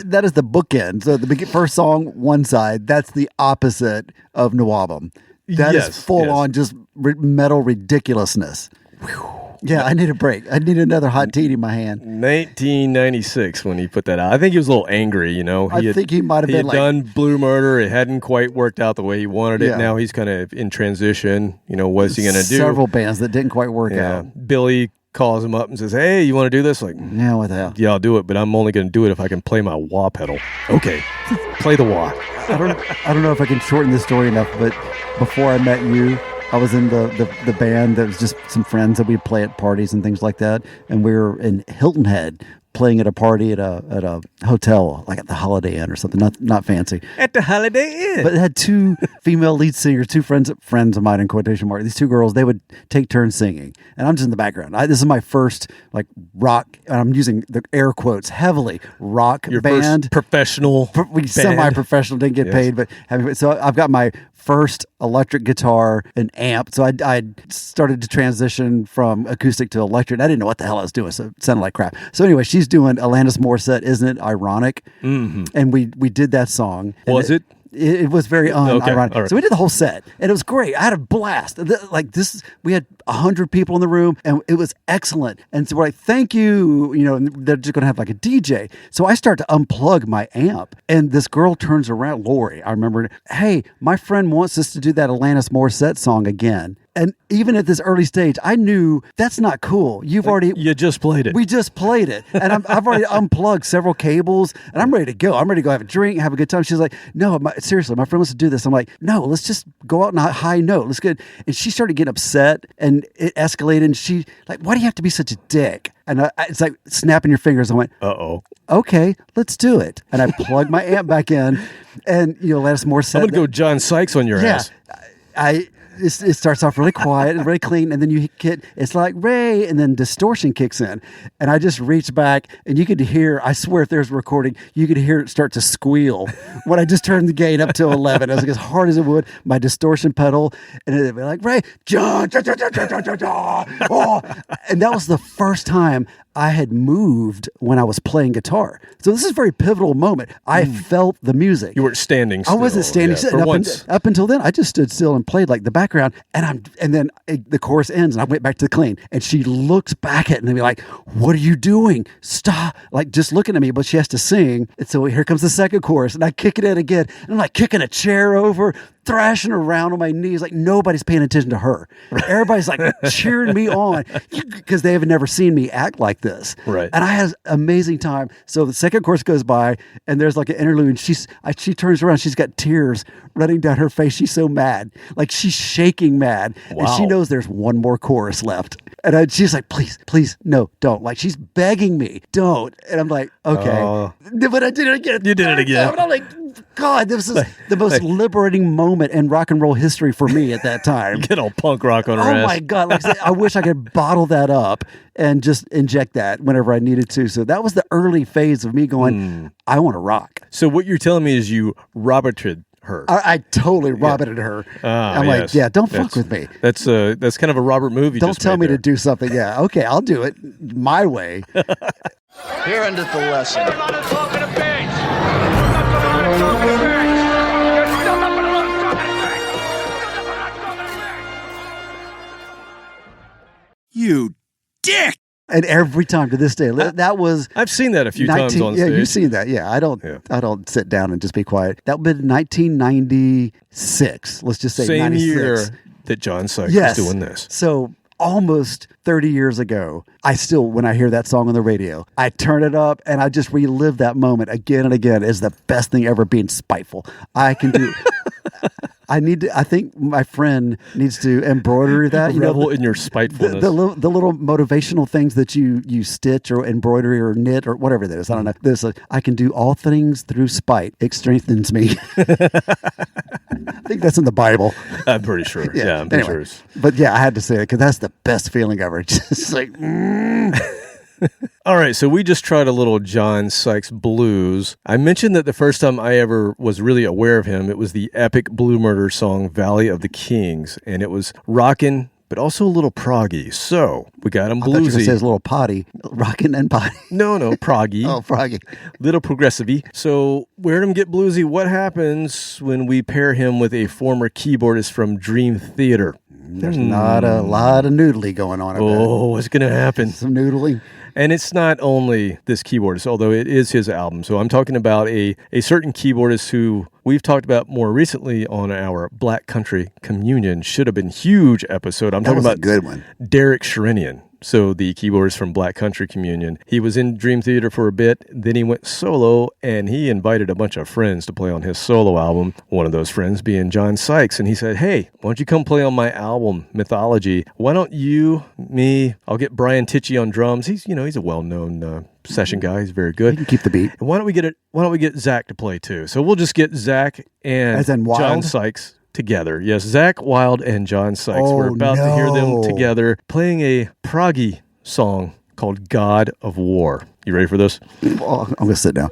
That is the bookend. So the first song, one side, that's the opposite of No Album. That is full on just metal ridiculousness. Whew. Yeah, I need a break. I need another hot tea in my hand. 1996 when he put that out. I think he was a little angry, I think he might have been done Blue Murder. It hadn't quite worked out the way he wanted it. Now he's kind of in transition. What's he going to do? Several bands that didn't quite work out. Billy calls him up and says, "Hey, you want to do this?" Like, yeah, what the hell? Yeah, I'll do it, but I'm only going to do it if I can play my wah pedal. Okay, play the wah. I don't know if I can shorten this story enough, but before I met you, I was in the band that was just some friends that we'd play at parties and things like that. And we were in Hilton Head playing at a party at a hotel, like at the Holiday Inn or something, not fancy. At the Holiday Inn. But it had two female lead singers, two friends of mine in quotation marks. These two girls, they would take turns singing. And I'm just in the background. This is my first like rock, and I'm using the air quotes heavily, rock Your band. First professional band. Semi-professional, didn't get paid, but so I've got my first electric guitar and amp. So I started to transition from acoustic to electric. I didn't know what the hell I was doing, so it sounded like crap. So anyway, she's doing Alanis Morissette, Isn't It Ironic? Mm-hmm. And we did that song. Was it? It was very unironic. Okay, right. So we did the whole set, and it was great. I had a blast. Like this, we had 100 people in the room, and it was excellent. And so we're like, thank you. And they're just going to have like a DJ. So I start to unplug my amp, and this girl turns around, Lori, I remember, hey, my friend wants us to do that Alanis Morissette song again. And even at this early stage, I knew that's not cool. You just played it. We just played it. And I've already unplugged several cables, and I'm ready to go. I'm ready to go have a drink, have a good time. She's like, no, seriously, my friend wants to do this. I'm like, no, let's just go out on a high note. Let's get. And she started getting upset, and it escalated. And she like, why do you have to be such a dick? And it's like snapping your fingers. I went, uh-oh. Okay, let's do it. And I plugged my amp back in, and Alanis Morissette. I'm going to go John Sykes on your ass. It starts off really quiet and really clean, and then you get, it's like Ray, and then distortion kicks in. And I just reached back, and you could hear, I swear if there's a recording, you could hear it start to squeal when I just turned the gain up to 11. I was like, as hard as it would, my distortion pedal, and it'd be like, Ray, John, oh. And that was the first time I had moved when I was playing guitar. So this is a very pivotal moment. I felt the music. You weren't standing still. I wasn't standing still. Up until then, I just stood still and played like the background. And then the chorus ends, and I went back to the clean. And she looks back at me and be like, what are you doing? Stop. Like just looking at me, but she has to sing. And so here comes the second chorus, and I kick it in again. And I'm like kicking a chair over, thrashing around on my knees, like nobody's paying attention to her. Everybody's like cheering me on because they have never seen me act like this. Right. And I had an amazing time. So the second chorus goes by, and there's like an interlude, and she turns around, she's got tears running down her face. She's so mad. Like she's shaking mad. Wow. And she knows there's one more chorus left. And she's like, please, no, don't. Like she's begging me, don't. And I'm like, okay. But I did it again. You did it again. And I'm like, God, this is the most liberating moment in rock and roll history for me at that time. Get all punk rock on her ass. Oh my God. Like, I wish I could bottle that up and just inject that whenever I needed to. So that was the early phase of me going, I want to rock. So what you're telling me is you Roberted her. I totally Roberted her. I'm like, yeah, don't fuck with me. That's kind of a Robert move. Don't tell me to do something. Yeah, okay, I'll do it my way. Here endeth the lesson. You dick! And every time to this day, that was. I've seen that a few times on stage. Yeah, you've seen that. Yeah, I don't sit down and just be quiet. That would be 1996. Let's just say same 96. year that John Sykes was doing this. So almost 30 years ago, I still, when I hear that song on the radio, I turn it up and I just relive that moment again and again. It's the best thing ever, being spiteful. I can do. I think my friend needs to embroider that. Revel in your spitefulness. The little motivational things that you stitch or embroidery or knit or whatever that is. I don't know. There's I can do all things through spite. It strengthens me. I think that's in the Bible. I'm pretty sure. Yeah, I'm pretty sure. But yeah, I had to say it because that's the best feeling ever. Just like. All right, so we just tried a little John Sykes blues. I mentioned that the first time I ever was really aware of him, it was the epic Blue Murder song Valley of the Kings, and it was rockin', but also a little proggy. So we got him bluesy. I thought you were going to say it's a little potty, rockin' and potty. No, proggy. Oh, proggy. Little progressive-y. So we heard him get bluesy. What happens when we pair him with a former keyboardist from Dream Theater? There's not a lot of noodly going on. What's going to happen? Some noodling. And it's not only this keyboardist, although it is his album. So I'm talking about a certain keyboardist who we've talked about more recently on our Black Country Communion. Should have been huge episode. I'm talking about a good one. Derek Sherinian. So the keyboardist from Black Country Communion. He was in Dream Theater for a bit, then he went solo, and he invited a bunch of friends to play on his solo album, one of those friends being John Sykes. And he said, hey, why don't you come play on my album, Mythology? Why don't I'll get Brian Tichy on drums. He's a well-known session guy. He's very good. You can keep the beat. And why don't we get Zach to play too? So we'll just get Zach and John Sykes together. Yes, Zach Wilde and John Sykes. We're about to hear them together playing a proggy song called God of War. You ready for this? Oh, I'm going to sit down.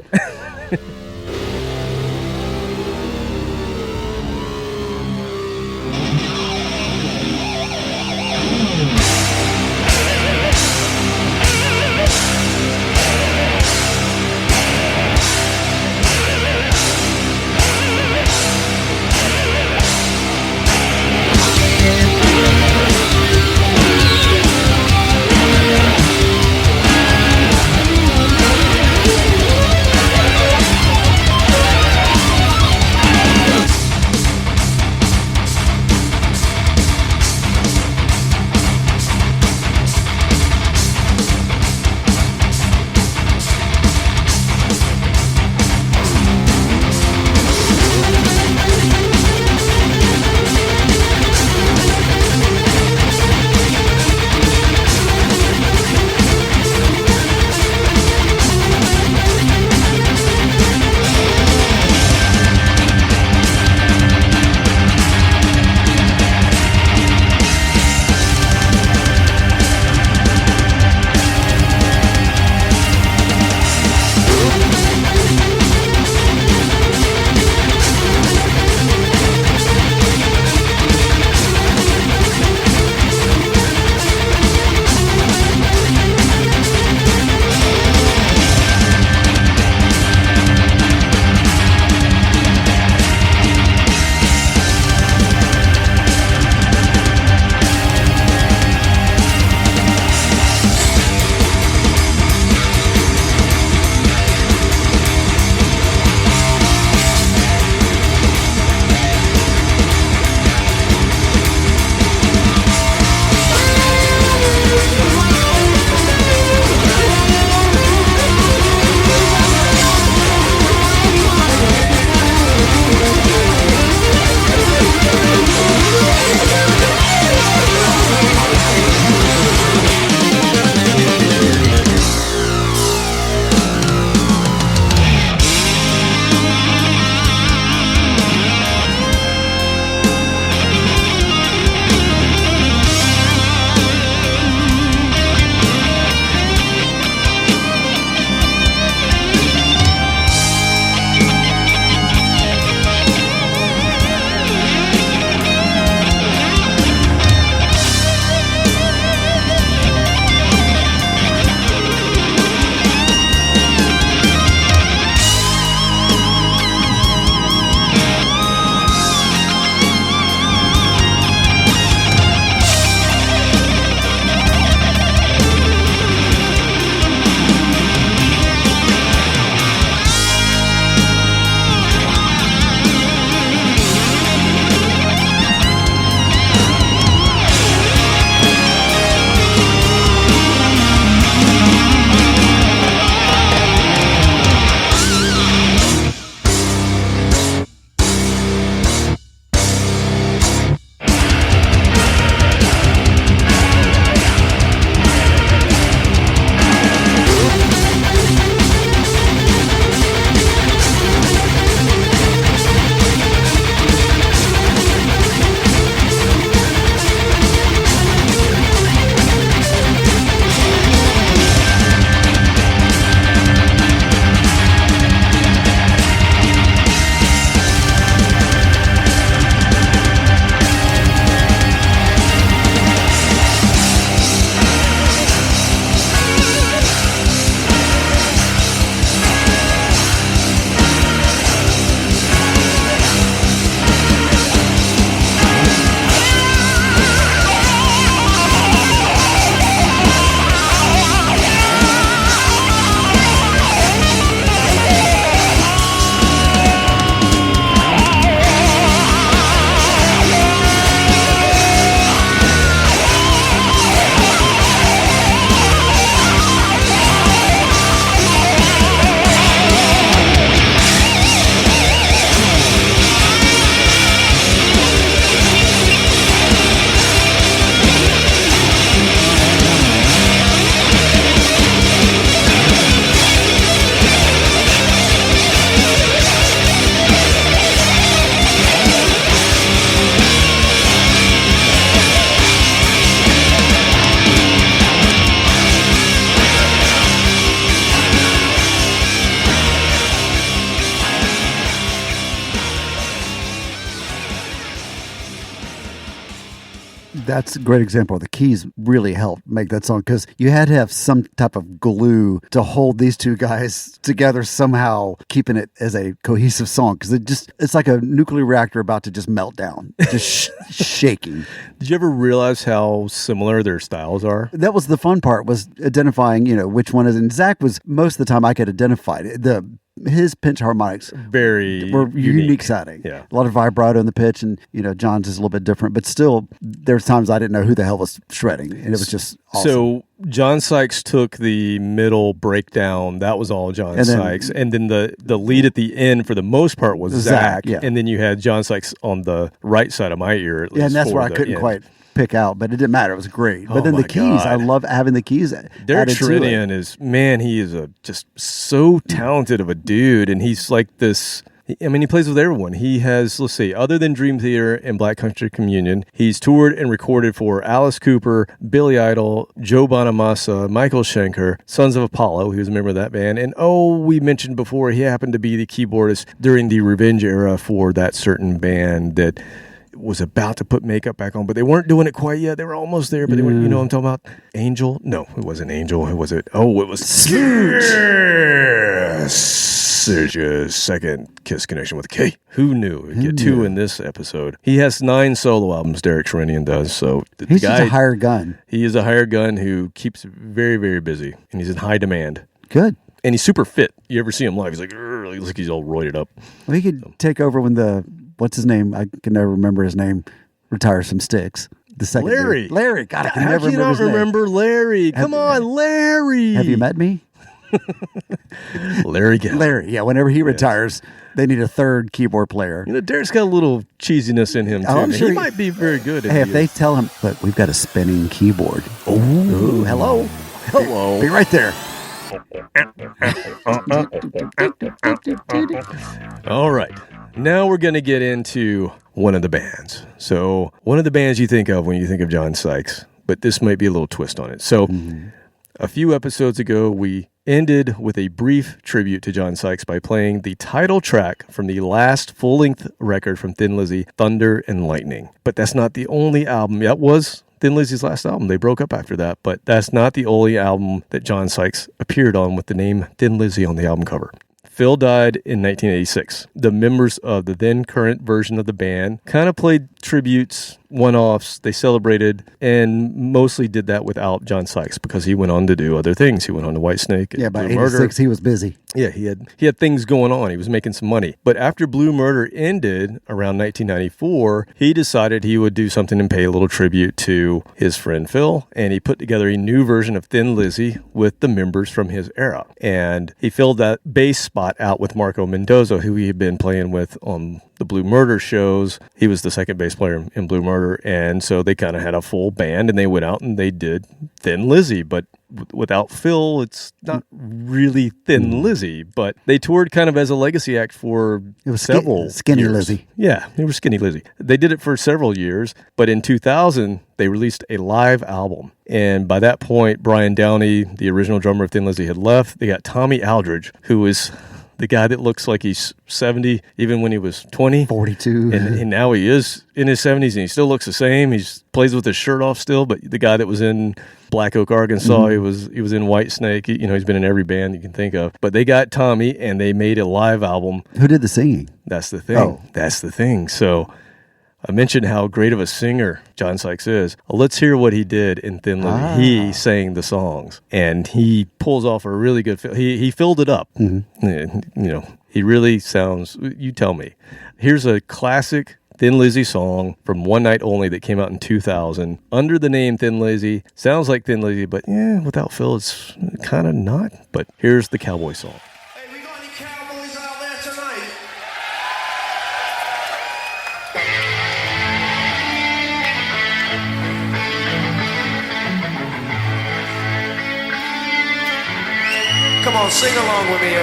That's a great example. The keys really helped make that song because you had to have some type of glue to hold these two guys together somehow, keeping it as a cohesive song because it's like a nuclear reactor about to just melt down, just shaking. Did you ever realize how similar their styles are? That was the fun part, was identifying, which one is. And Zach was, most of the time I could identify it. His pinch harmonics were unique sounding. Yeah. A lot of vibrato in the pitch, and John's is a little bit different, but still there's times I didn't know who the hell was shredding, and it was just awesome. So John Sykes took the middle breakdown. That was all John Sykes. And then the lead at the end for the most part was Zach. Yeah. And then you had John Sykes on the right side of my ear, at least. Yeah, and that's where I couldn't quite pick out, but it didn't matter. It was great. But then my the keys, God. I love having the keys. Derek Sherinian is, man, he is just so talented of a dude. And he's like this, I mean, he plays with everyone. He has, let's see, other than Dream Theater and Black Country Communion, he's toured and recorded for Alice Cooper, Billy Idol, Joe Bonamassa, Michael Schenker, Sons of Apollo. He was a member of that band. And we mentioned before, he happened to be the keyboardist during the Revenge era for that certain band that was about to put makeup back on, but they weren't doing it quite yet. They were almost there, but they weren't, what I'm talking about? Angel? No, it wasn't Angel. Who was it? Oh, it was Serge's second Kiss connection with K. Who knew? We'd get two in this episode. He has 9 solo albums, Derek Sherinian does, so he's just a hired gun. He is a hired gun who keeps very, very busy, and he's in high demand. Good. And he's super fit. You ever see him live? He's like, he looks like he's all roided up. Well, he could take over when what's his name? I can never remember his name. Retires from Sticks. The second Larry. dude. Larry. God, I can How never can you remember not his name. remember Larry? Come on, Larry. Have you met me? Larry Gallagher. Larry, yeah. Whenever he retires, they need a third keyboard player. Derek's got a little cheesiness in him, too. I'm sure he might be very good. Hey, if they tell him, but we've got a spinning keyboard. Ooh, hello. Hello. Be right there. All right. Now we're going to get into one of the bands. So one of the bands you think of when you think of John Sykes, but this might be a little twist on it. So a few episodes ago, we ended with a brief tribute to John Sykes by playing the title track from the last full-length record from Thin Lizzy, Thunder and Lightning. But that's not the only album. That was Thin Lizzy's last album. They broke up after that, but that's not the only album that John Sykes appeared on with the name Thin Lizzy on the album cover. Phil died in 1986. The members of the then current version of the band kind of played tributes, one-offs. They celebrated and mostly did that without John Sykes because he went on to do other things. He went on to Whitesnake. Yeah, by 86, he was busy. Yeah, he had things going on. He was making some money. But after Blue Murder ended around 1994, he decided he would do something and pay a little tribute to his friend Phil, and he put together a new version of Thin Lizzy with the members from his era. And he filled that bass spot out with Marco Mendoza, who he had been playing with on the Blue Murder shows. He was the second bass player in Blue Murder, and so they kind of had a full band, and they went out and they did Thin Lizzy, but without Phil, it's not really Thin Lizzy, but they toured kind of as a legacy act for several Skinny years. Lizzy. Yeah, they were Skinny Lizzy. They did it for several years, but in 2000, they released a live album. And by that point, Brian Downey, the original drummer of Thin Lizzy, had left. They got Tommy Aldridge, who is the guy that looks like he's 70, even when he was 20. 42. And now he is in his 70s, and he still looks the same. He plays with his shirt off still, but the guy that was in Black Oak, Arkansas, he was in Whitesnake. He's been in every band you can think of. But they got Tommy, and they made a live album. Who did the singing? That's the thing. Oh. That's the thing. So I mentioned how great of a singer John Sykes is. Let's hear what he did in Thin Lizzy. He sang the songs, and he pulls off a really good he filled it up. He really sounds, you tell me. Here's a classic Thin Lizzy song from One Night Only that came out in 2000 under the name Thin Lizzy. Sounds like Thin Lizzy, but without Phil, it's kind of not. But here's the cowboy song. Hey, we got any cowboys out there tonight? Come on, sing along with me,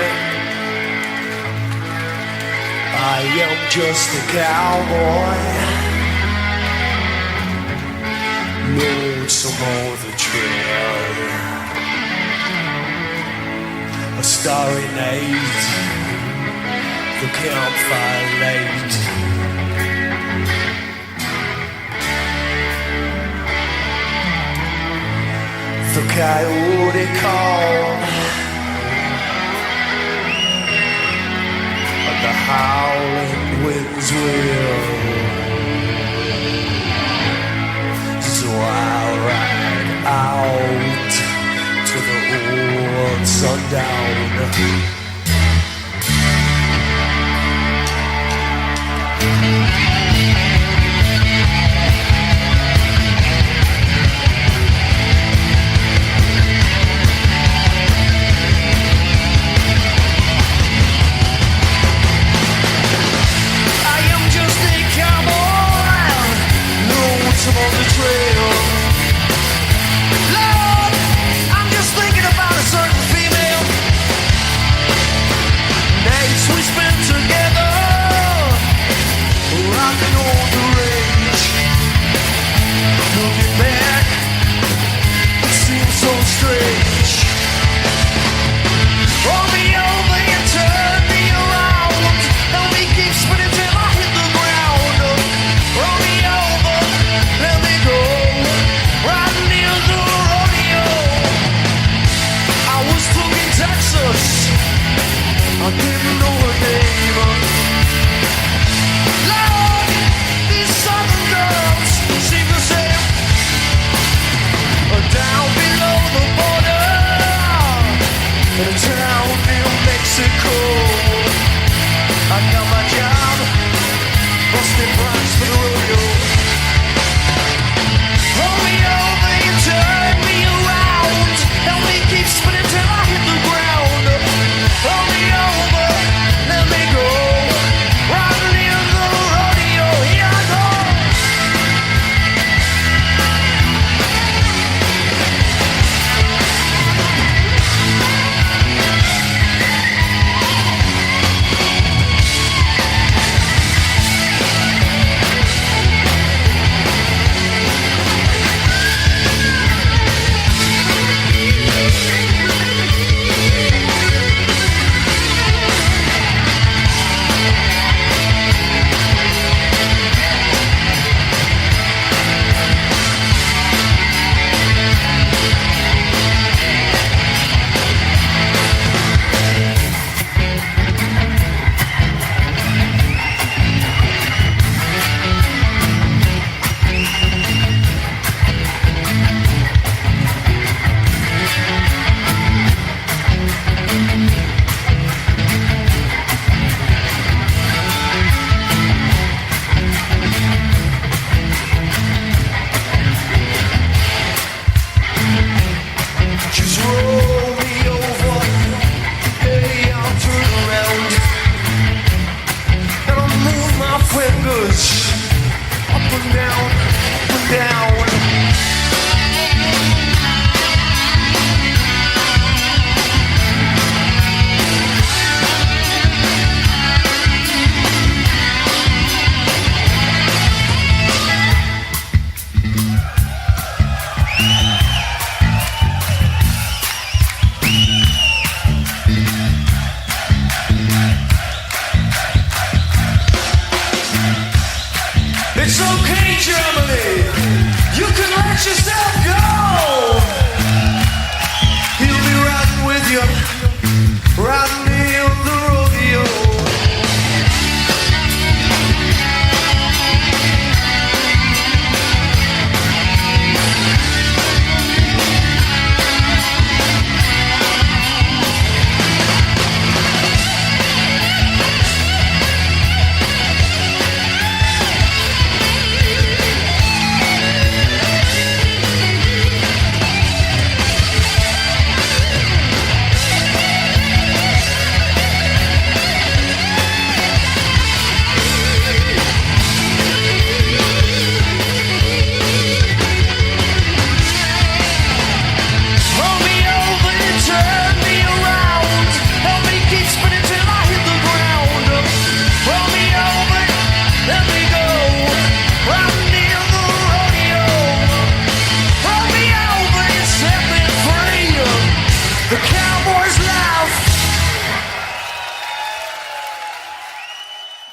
I am just a cowboy. Lonesome on the trail. A starry night, the campfire light. the coyote call, the howling winds will. So I'll ride out to the old sundown. I'm on the trail. Lord, I'm just thinking about a certain female. Nights we spent together, rocking on the range. Looking back, it seems so strange. Roll me over and turn me around. Help me keep spinning till I hit the ground. Roll me over. Let me go, right near the rodeo. I was stuck in Texas, I didn't know her name. Lord, these southern girls seem to say, down below the border, in a town near Mexico. I got my job, busting rhymes for the rodeo. Roll me over and turn me around. Help me keep spinning till I hit the ground. Roll me over, let me go. Right near the rodeo, here I go.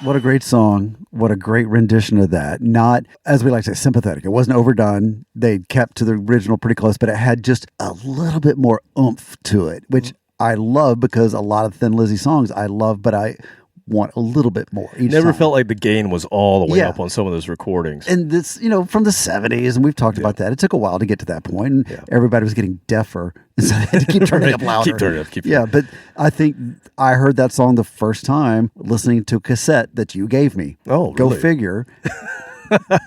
What a great song. What a great rendition of that. Not, as we like to say, sympathetic. It wasn't overdone. They kept to the original pretty close, but it had just a little bit more oomph to it, which I love because a lot of Thin Lizzy songs I love, but I want a little bit more each Never time. felt like the gain was all the way up on some of those recordings. And this, from the 70s, and we've talked about that. It took a while to get to that point, and everybody was getting deafer, and so they had to keep turning up louder. Keep turning up. But I think I heard that song the first time listening to a cassette that you gave me. Oh, Go really? figure.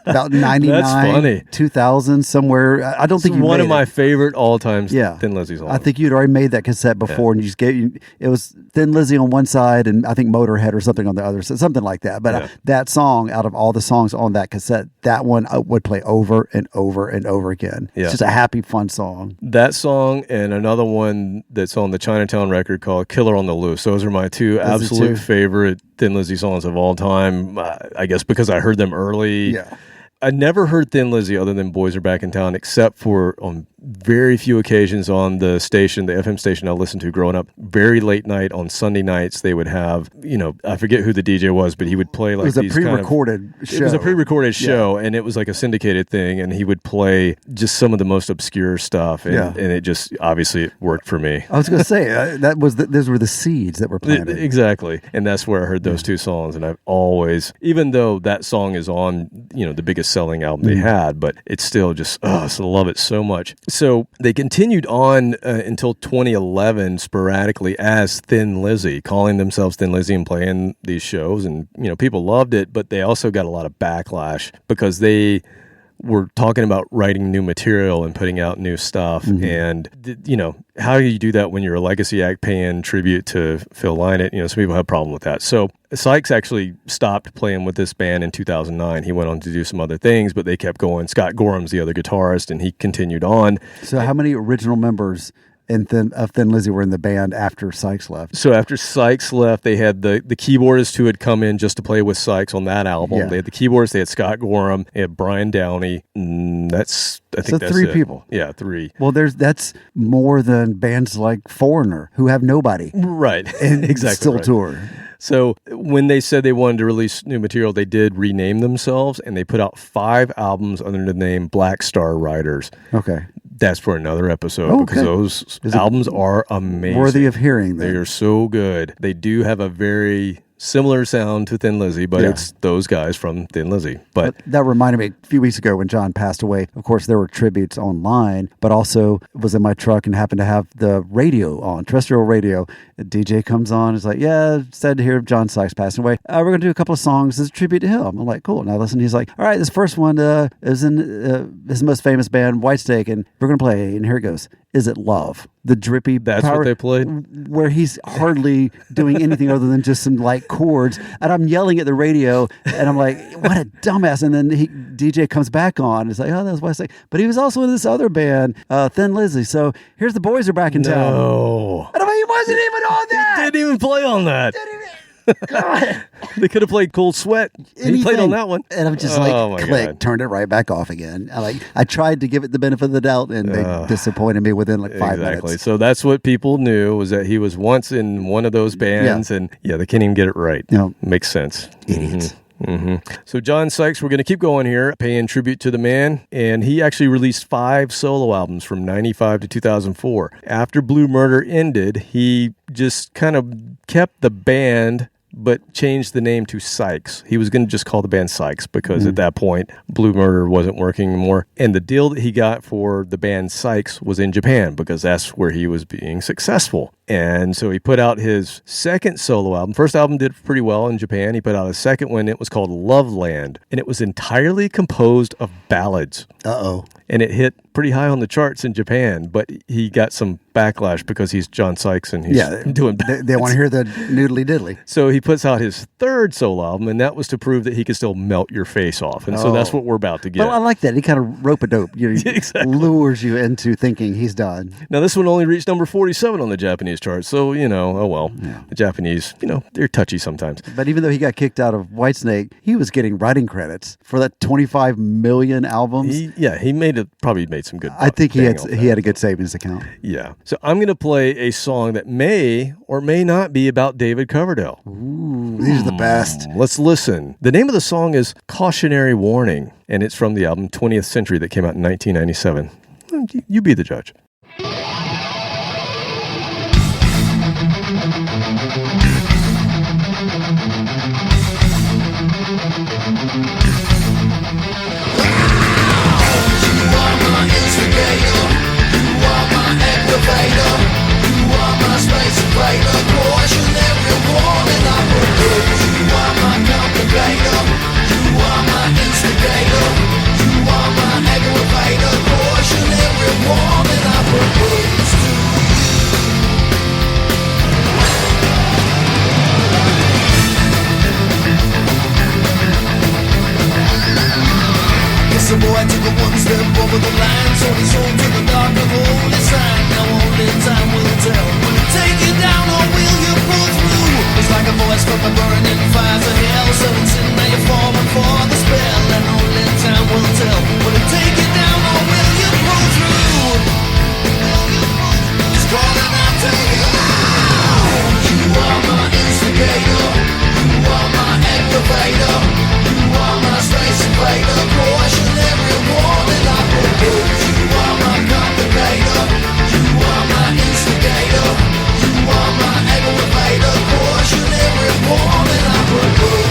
About 99, That's funny. 2000, somewhere. I don't think you one made of my it. favorite all-time Thin Lizzy songs. I think you'd already made that cassette before, and you just gave it was Thin Lizzy on one side, and I think Motorhead or something on the other side, something like that. But that song, out of all the songs on that cassette, that one I would play over and over and over again. Yeah. It's just a happy, fun song. That song and another one that's on the Chinatown record called Killer on the Loose. Those are my two absolute favorite Thin Lizzy songs of all time. I guess because I heard them early. Yeah. I never heard Thin Lizzy other than Boys Are Back in Town, except for on very few occasions on the station, the FM station I listened to growing up. Very late night on Sunday nights, they would have, I forget who the DJ was, but he would play like it was a these pre-recorded show. It was a pre-recorded show, and it was like a syndicated thing, and he would play just some of the most obscure stuff, and it just, obviously, it worked for me. I was going to say, those were the seeds that were planted. Exactly, and that's where I heard those two songs, and I've always, even though that song is on, the biggest selling album they had, but it's still just, I love it so much. So they continued on until 2011 sporadically as Thin Lizzy, calling themselves Thin Lizzy and playing these shows, and people loved it, but they also got a lot of backlash because they were talking about writing new material and putting out new stuff. And, how do you do that when you're a legacy act paying tribute to Phil Lynott? Some people have a problem with that. So Sykes actually stopped playing with this band in 2009. He went on to do some other things, but they kept going. Scott Gorham's the other guitarist, and he continued on. So how many original members of Thin Lizzy were in the band after Sykes left? So after Sykes left, they had the keyboardist who had come in just to play with Sykes on that album. Yeah. They had the keyboardist, they had Scott Gorham, they had Brian Downey. I think that's three it. people. Yeah, three. Well, that's more than bands like Foreigner, who have nobody. Right. And exactly still right. tour. So when they said they wanted to release new material, they did rename themselves, and they put out 5 albums under the name Black Star Riders. Okay. That's for another episode because those albums are amazing. Worthy of hearing. They are so good. They do have a very similar sound to Thin Lizzy, but it's those guys from Thin Lizzy. But that reminded me a few weeks ago when John passed away. Of course, there were tributes online, but also was in my truck and happened to have the radio on, terrestrial radio. A DJ comes on, is like, sad to hear John Sykes passing away. We're going to do a couple of songs as a tribute to him. I'm like, cool. And I listen. He's like, all right, this first one is in his most famous band, Whitesnake, and we're going to play. And here it goes. Is It Love? The drippy That's what they played? Where he's hardly doing anything other than just some light chords. And I'm yelling at the radio, and I'm like, what a dumbass. And then DJ comes back on. It's like, oh, that was Whitesnake. But he was also in this other band, Thin Lizzy. So here's the Boys Are Back in Town. No. And I mean, he wasn't even on that. He didn't even play on that. God. They could have played Cold Sweat. He played on that one. And I'm just click, turned it right back off again. I tried to give it the benefit of the doubt, and they disappointed me within 5 minutes. So that's what people knew, was that he was once in one of those bands, and they can't even get it right. Makes sense. Idiots. So John Sykes, we're going to keep going here, paying tribute to the man, and he actually released 5 solo albums from 95 to 2004. After Blue Murder ended, he just kind of kept the band but changed the name to Sykes. He was going to just call the band Sykes because at that point, Blue Murder wasn't working anymore. And the deal that he got for the band Sykes was in Japan because that's where he was being successful. And so he put out his second solo album. First album did pretty well in Japan. He put out a second one. It was called Loveland. And it was entirely composed of ballads. Uh-oh. And it hit pretty high on the charts in Japan, but he got some backlash because he's John Sykes and he's doing ballads. They want to hear the noodly diddly. So he puts out his third solo album, and that was to prove that he could still melt your face off. And so that's what we're about to get. Well, I like that. He kind of rope-a-dope. Exactly. Lures you into thinking he's done. Now, this one only reached number 47 on the Japanese charts. So, oh well. Yeah. The Japanese, they're touchy sometimes. But even though he got kicked out of Whitesnake, he was getting writing credits for that 25 million albums. He probably made some good. I think he had a good savings account. Yeah. So I'm going to play a song that may or may not be about David Coverdale. Ooh, these are the best. Let's listen. The name of the song is Cautionary Warning, and it's from the album 20th Century that came out in 1997. You be the judge. So boy, I took a one step over the line, sold his soul to the dark of holy sign. Now only time will tell. Will it take you down or will you pull through? It's like a voice from the burning fires of hell. Selling sin, now you're falling for the spell. And only time will tell. Will it take you down or will you pull through? It's calling out to you. You are my instigator. You are my aggravator. You are my space invader. Cautionary warning, I propose. You are my complicator. You are my instigator. You are my aggravator. Cautionary warning, I propose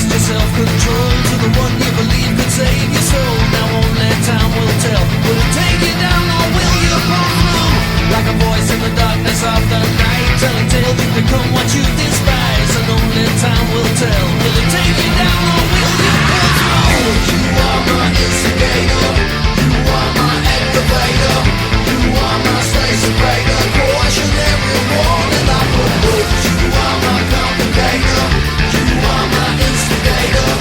to self-control to the one you believe could save your soul. Now only time will tell. Will it take you down or will you pull through? Like a voice in the darkness of the night, telling tales you become what you despise. And only time will tell. Will it take you down or will you pull through? You are my instigator. You are my aggravator. You are my space invader. Cautionary warning, I propose. You are my complicator. You are my instigator.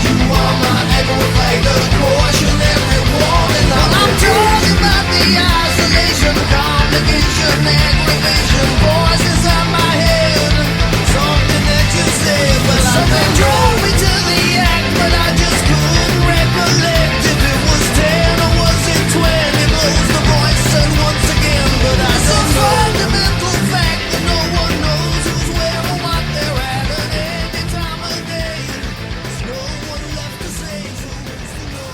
You are my aggravator. Cautionary warning, I'm talking about the isolation, complication, aggravation, voices in my head. Something that you said, but something drove me to the act, but I just couldn't recollect if it was 10 or was it 20. Blows the voice said once again, but I said fundamental fact that no one knows who's where or what they're at any time of day. There's no one left to say who's to know.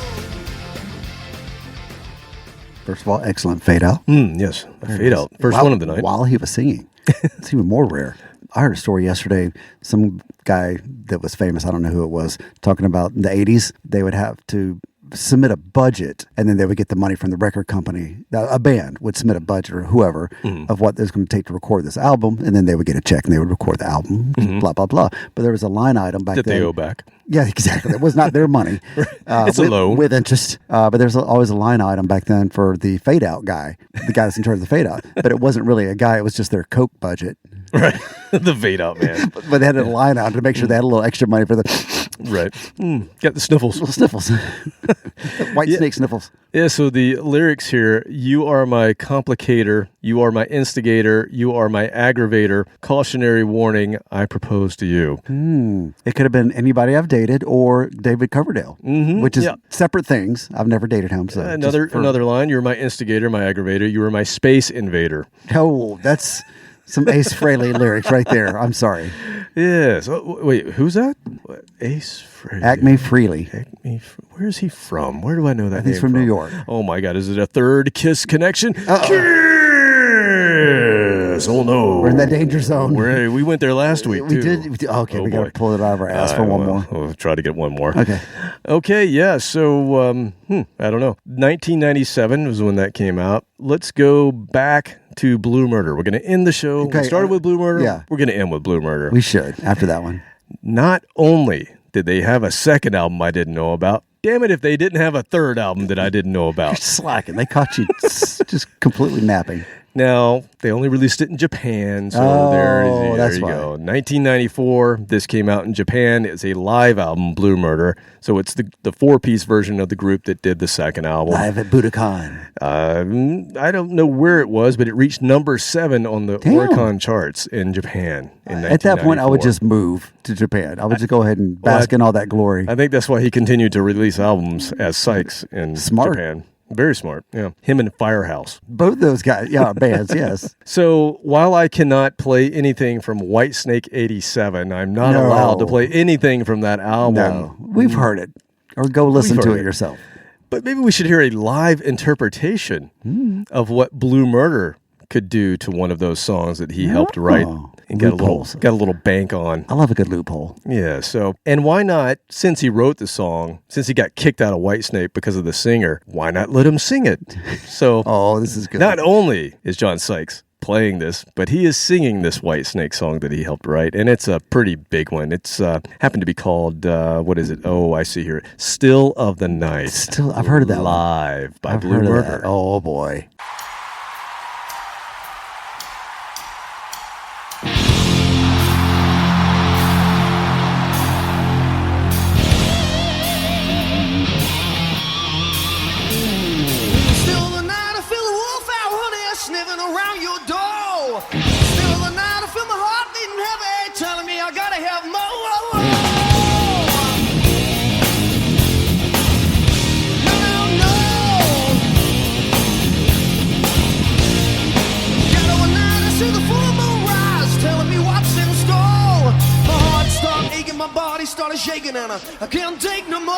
First of all, excellent fade out. Yes, a fade out. First one of the night. While he was singing. It's even more rare. I heard a story yesterday. Some guy that was famous, I don't know who it was, talking about in the 80s, they would have to submit a budget and then they would get the money from the record company. A band would submit a budget or whoever of what it's going to take to record this album, and then they would get a check and they would record the album, blah, blah, blah. But there was a line item back then. That they owe back. Yeah, exactly. It was not their money. It's a loan. With interest. But there's always a line item back then for the fade out guy, the guy that's in charge of the fade out. But it wasn't really a guy, it was just their Coke budget. Right. The fade out man. But they had a line out to make sure they had a little extra money for the... Right. Got the sniffles. Little sniffles. Whitesnake sniffles. Yeah, so the lyrics here, you are my complicator, you are my instigator, you are my aggravator, cautionary warning, I propose to you. It could have been anybody I've dated or David Coverdale, which is separate things. I've never dated him. So another line, you're my instigator, my aggravator, you are my space invader. Oh, that's Some Ace Frehley lyrics right there. I'm sorry. Yes. Oh, wait, who's that? Ace Frehley. Acme Freely. Where's he from? Where do I know that name He's from New York. Oh my God. Is it a third Kiss connection? Uh-oh. Kiss! Oh no. We're in that danger zone. We went there last week, too. We did. Okay, we got to pull it out of our ass for one more. We'll try to get one more. Okay. Okay, yeah. So, I don't know. 1997 was when that came out. Let's go back to Blue Murder. We're going to end the show. Okay, We started with Blue Murder. yeah. We're going to end with Blue Murder. We should, after that one. Not only did they have a second album I didn't know about, damn it if they didn't have a third album that I didn't know You're about. slacking. They caught you just completely napping. Now, they only released it in Japan, so there that's you why. go. 1994, this came out in Japan. It's a live album, Blue Murder. So it's the four-piece version of the group that did the second album. Live at Budokan. I don't know where it was, but it reached number 7 on the Oricon charts in Japan in 1994. At that point, I would just move to Japan. I would just go ahead and bask in all that glory. I think that's why he continued to release albums as Sykes in Japan. Very smart, yeah. Him and Firehouse. Both those guys, yeah, bands, yes. So while I cannot play anything from Whitesnake 87, I'm not allowed to play anything from that album. No, we've heard it. Or go listen to it yourself. But maybe we should hear a live interpretation of what Blue Murder could do to one of those songs that he helped write. And got a little bank on. I love a good loophole. Yeah, so, and why not, since he wrote the song, since he got kicked out of Whitesnake because of the singer, why not let him sing it? So, this is good. Not only is John Sykes playing this, but he is singing this Whitesnake song that he helped write, and it's a pretty big one. It's happened to be called, what is it? Oh, I see here. Still of the Night. I've heard of that Live by I've Blue heard of Murder. that. Oh, boy. Sniffing around your door. Still the night, I feel my heart beating heavy, telling me I gotta have more. No. Ghetto at night, I see the full moon rise, telling me what's in store. My heart started aching, my body started shaking, and I can't take no more.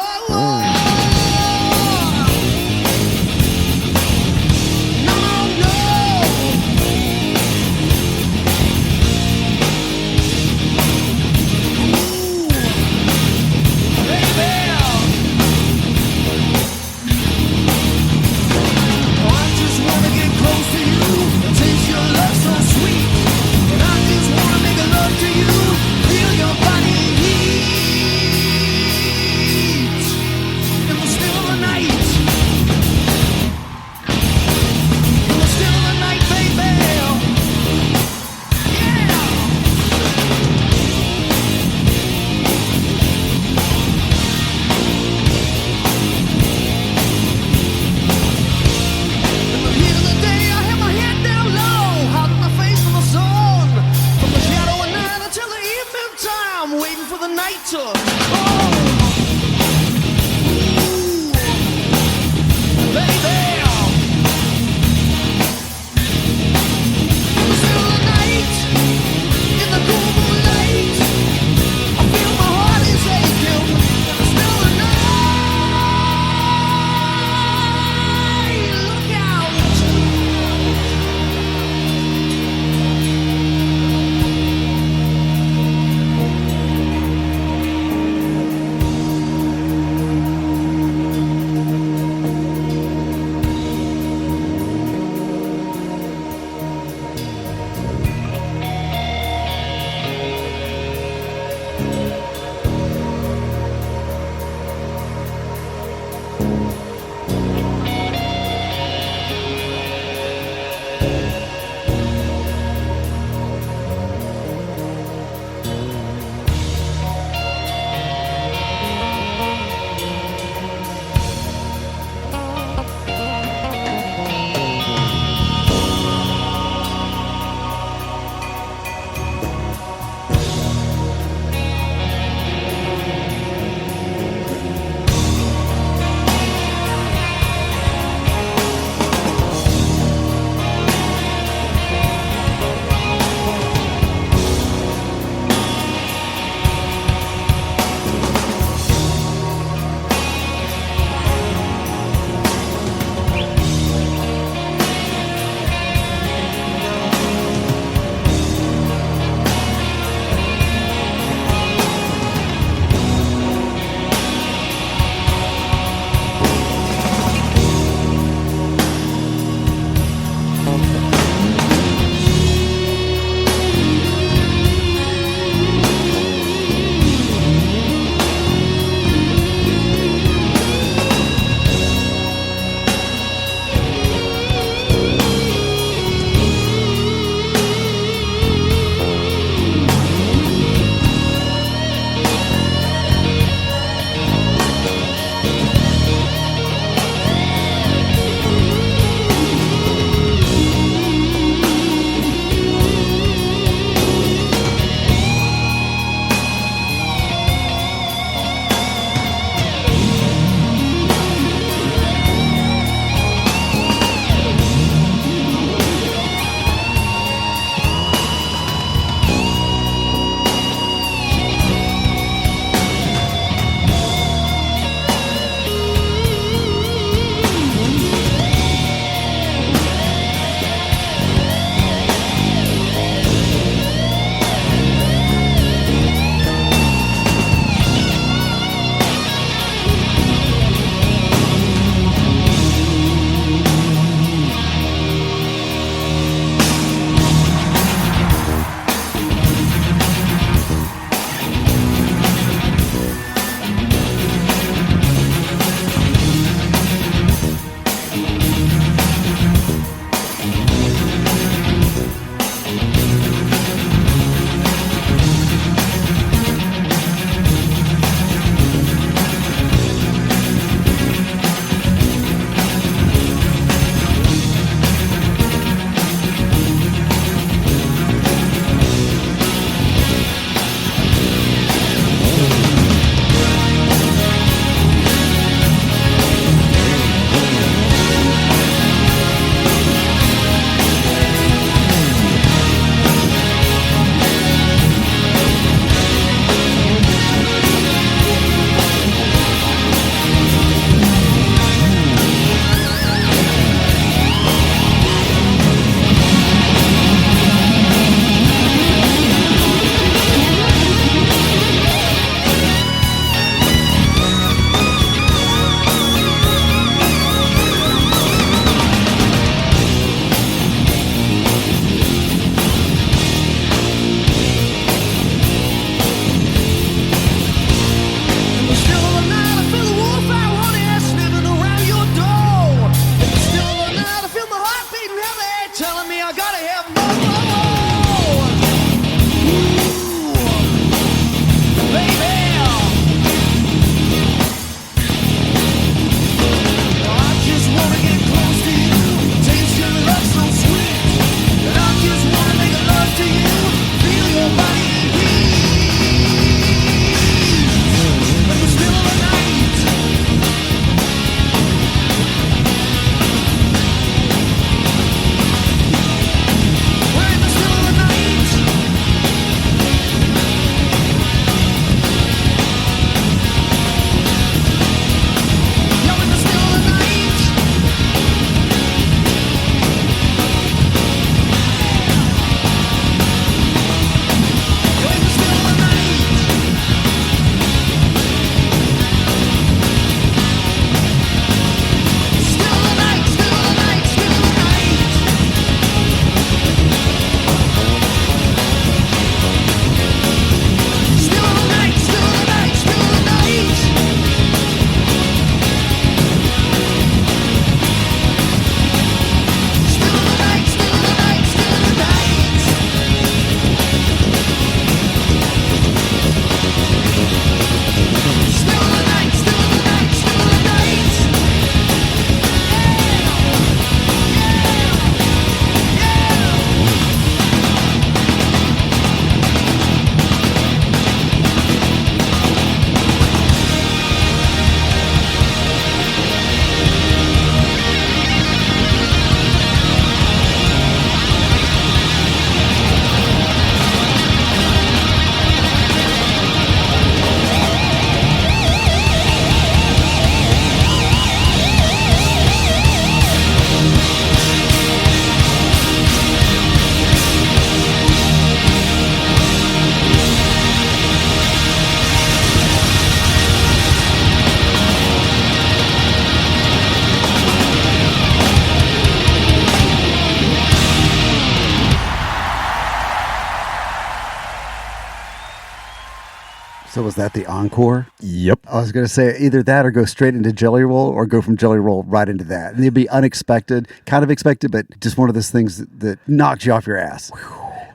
So was that the encore? Yep. I was going to say either that or go straight into Jelly Roll or go from Jelly Roll right into that. And it'd be unexpected, kind of expected, but just one of those things that knocks you off your ass.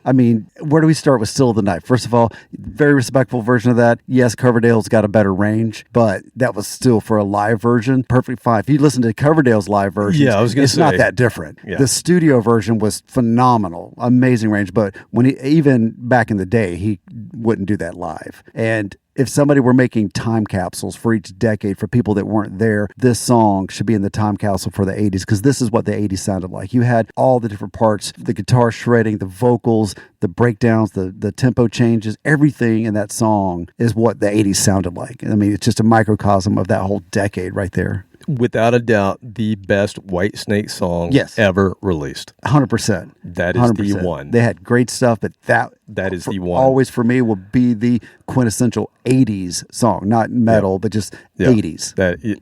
I mean, where do we start with Still of the Night? First of all, very respectful version of that. Yes, Coverdale's got a better range, but that was still for a live version, perfectly fine. If you listen to Coverdale's live version, it's not that different. Yeah. The studio version was phenomenal, amazing range, but when even back in the day, he wouldn't do that live. And if somebody were making time capsules for each decade for people that weren't there, this song should be in the time capsule for the 80s, because this is what the 80s sounded like. You had all the different parts, the guitar shredding, the vocals, the breakdowns, the tempo changes, everything in that song is what the 80s sounded like. I mean, it's just a microcosm of that whole decade right there. Without a doubt, the best Whitesnake song ever released. 100%. That is 100%. The one. They had great stuff, but that is the one. Always for me will be the quintessential 80s song, not metal, but just 80s.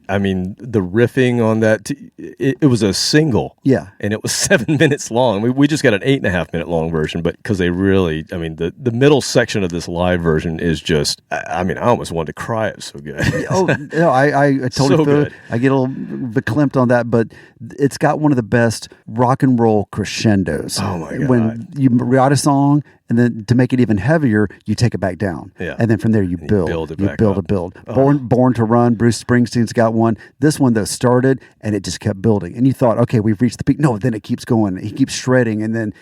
I mean, the riffing on that, it was a single. Yeah. And it was 7 minutes long. We just got an 8.5 minute long version, but because they really, I mean, the middle section of this live version is just, I mean, I almost wanted to cry. It was so good. I totally feel it. I get a little verklempt on that, but it's got one of the best rock and roll crescendos. Oh my God. When you write a song, and then to make it even heavier, you take it back down. Yeah. And then from there, you build. You build. Born to Run, Bruce Springsteen's got one. This one, though, started, and it just kept building. And you thought, okay, we've reached the peak. No, then it keeps going. He keeps shredding, and then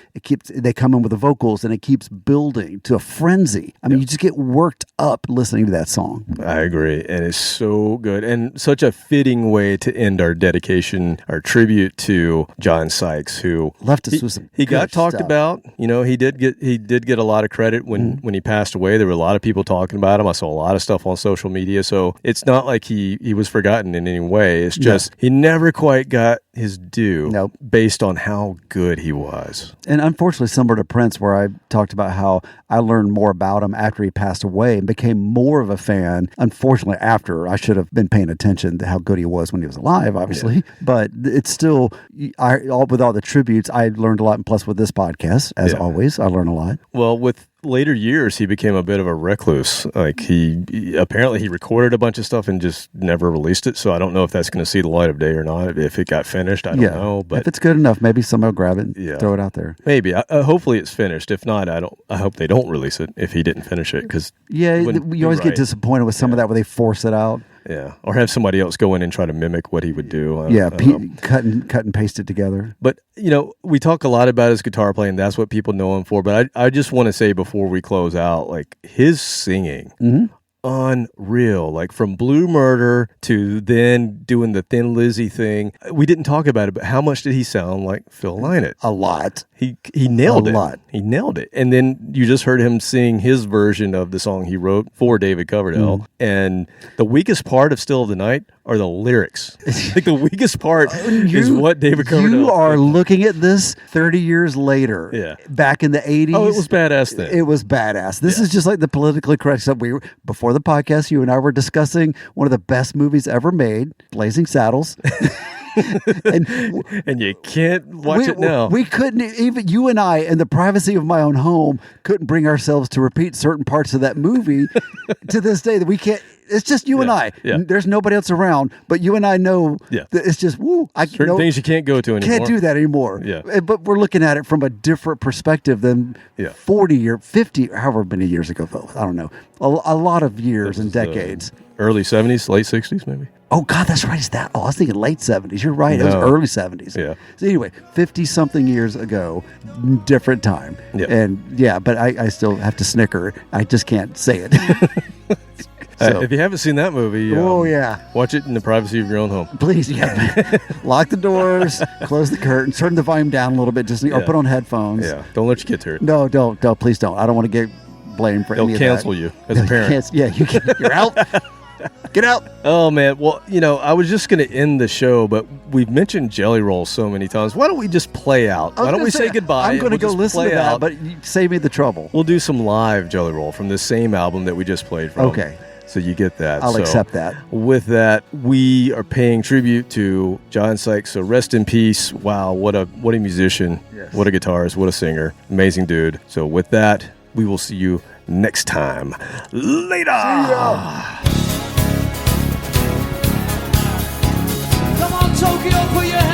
they come in with the vocals, and it keeps building to a frenzy. I mean, you just get worked up listening to that song. I agree. And it's so good. And such a fitting way to end our dedication, our tribute to John Sykes, who left us with some he got talked stuff. about. You know, he did get a lot of credit when he passed away. There were a lot of people talking about him. I saw a lot of stuff on social media. So it's not like he was forgotten in any way. It's just he never quite got his due based on how good he was. And unfortunately, similar to Prince, where I talked about how I learned more about him after he passed away and became more of a fan. Unfortunately, after I should have been paying attention to how good he was when he was alive, obviously. Yeah. But it's still, with all the tributes, I learned a lot. And plus with this podcast, as always, I learn a lot. Well, with later years, he became a bit of a recluse. Like he apparently recorded a bunch of stuff and just never released it. So I don't know if that's going to see the light of day or not. If it got finished, I don't know. But if it's good enough, maybe somebody will grab it and throw it out there. Maybe. Hopefully it's finished. If not, I hope they don't release it if he didn't finish it. Because you always get disappointed with some of that where they force it out. Yeah, or have somebody else go in and try to mimic what he would do. Cut and paste it together. But, we talk a lot about his guitar playing. That's what people know him for. But I just want to say before we close out, like, his singing, unreal. Like, from Blue Murder to then doing the Thin Lizzy thing. We didn't talk about it, but how much did he sound like Phil Lynott? A lot. He nailed it. A lot. He nailed it. And then you just heard him sing his version of the song he wrote for David Coverdale. And the weakest part of Still of the Night are the lyrics. Like the weakest part is what David Coverdale. You are looking at this 30 years later. Yeah. Back in the 80s. Oh, it was badass then. It was badass. This is just like the politically correct stuff. Before the podcast, you and I were discussing one of the best movies ever made, Blazing Saddles. and you can't watch it now. We couldn't, even you and I, in the privacy of my own home, couldn't bring ourselves to repeat certain parts of that movie to this day that we can't. It's just you and I. Yeah. There's nobody else around, but you and I know that it's just, certain things you can't go to anymore. Can't do that anymore. Yeah. But we're looking at it from a different perspective than 40 or 50, however many years ago, though. I don't know. A lot of years and decades. Early 70s, late 60s, maybe. Oh, God, that's right. It's that. Oh, I was thinking late 70s. You're right. No. It was early 70s. Yeah. So anyway, 50-something years ago, different time. Yeah. And but I still have to snicker. I just can't say it. So, if you haven't seen that movie, watch it in the privacy of your own home. Please, lock the doors, close the curtains, turn the volume down a little bit, or put on headphones. Yeah, don't let your kids hear it. No, don't, please don't. I don't want to get blamed for any of that. They'll cancel you as a parent. You're out. Get out. Oh, man. Well, I was just going to end the show, but we've mentioned Jelly Roll so many times. Why don't we just play out? Why don't we say goodbye? I'm going to go listen to that, but save me the trouble. We'll do some live Jelly Roll from the same album that we just played from. Okay. So you get that. I'll accept that. With that, we are paying tribute to John Sykes. So rest in peace. Wow, what a musician. Yes. What a guitarist. What a singer. Amazing dude. So with that, we will see you next time. Later. Come on, Tokyo, put your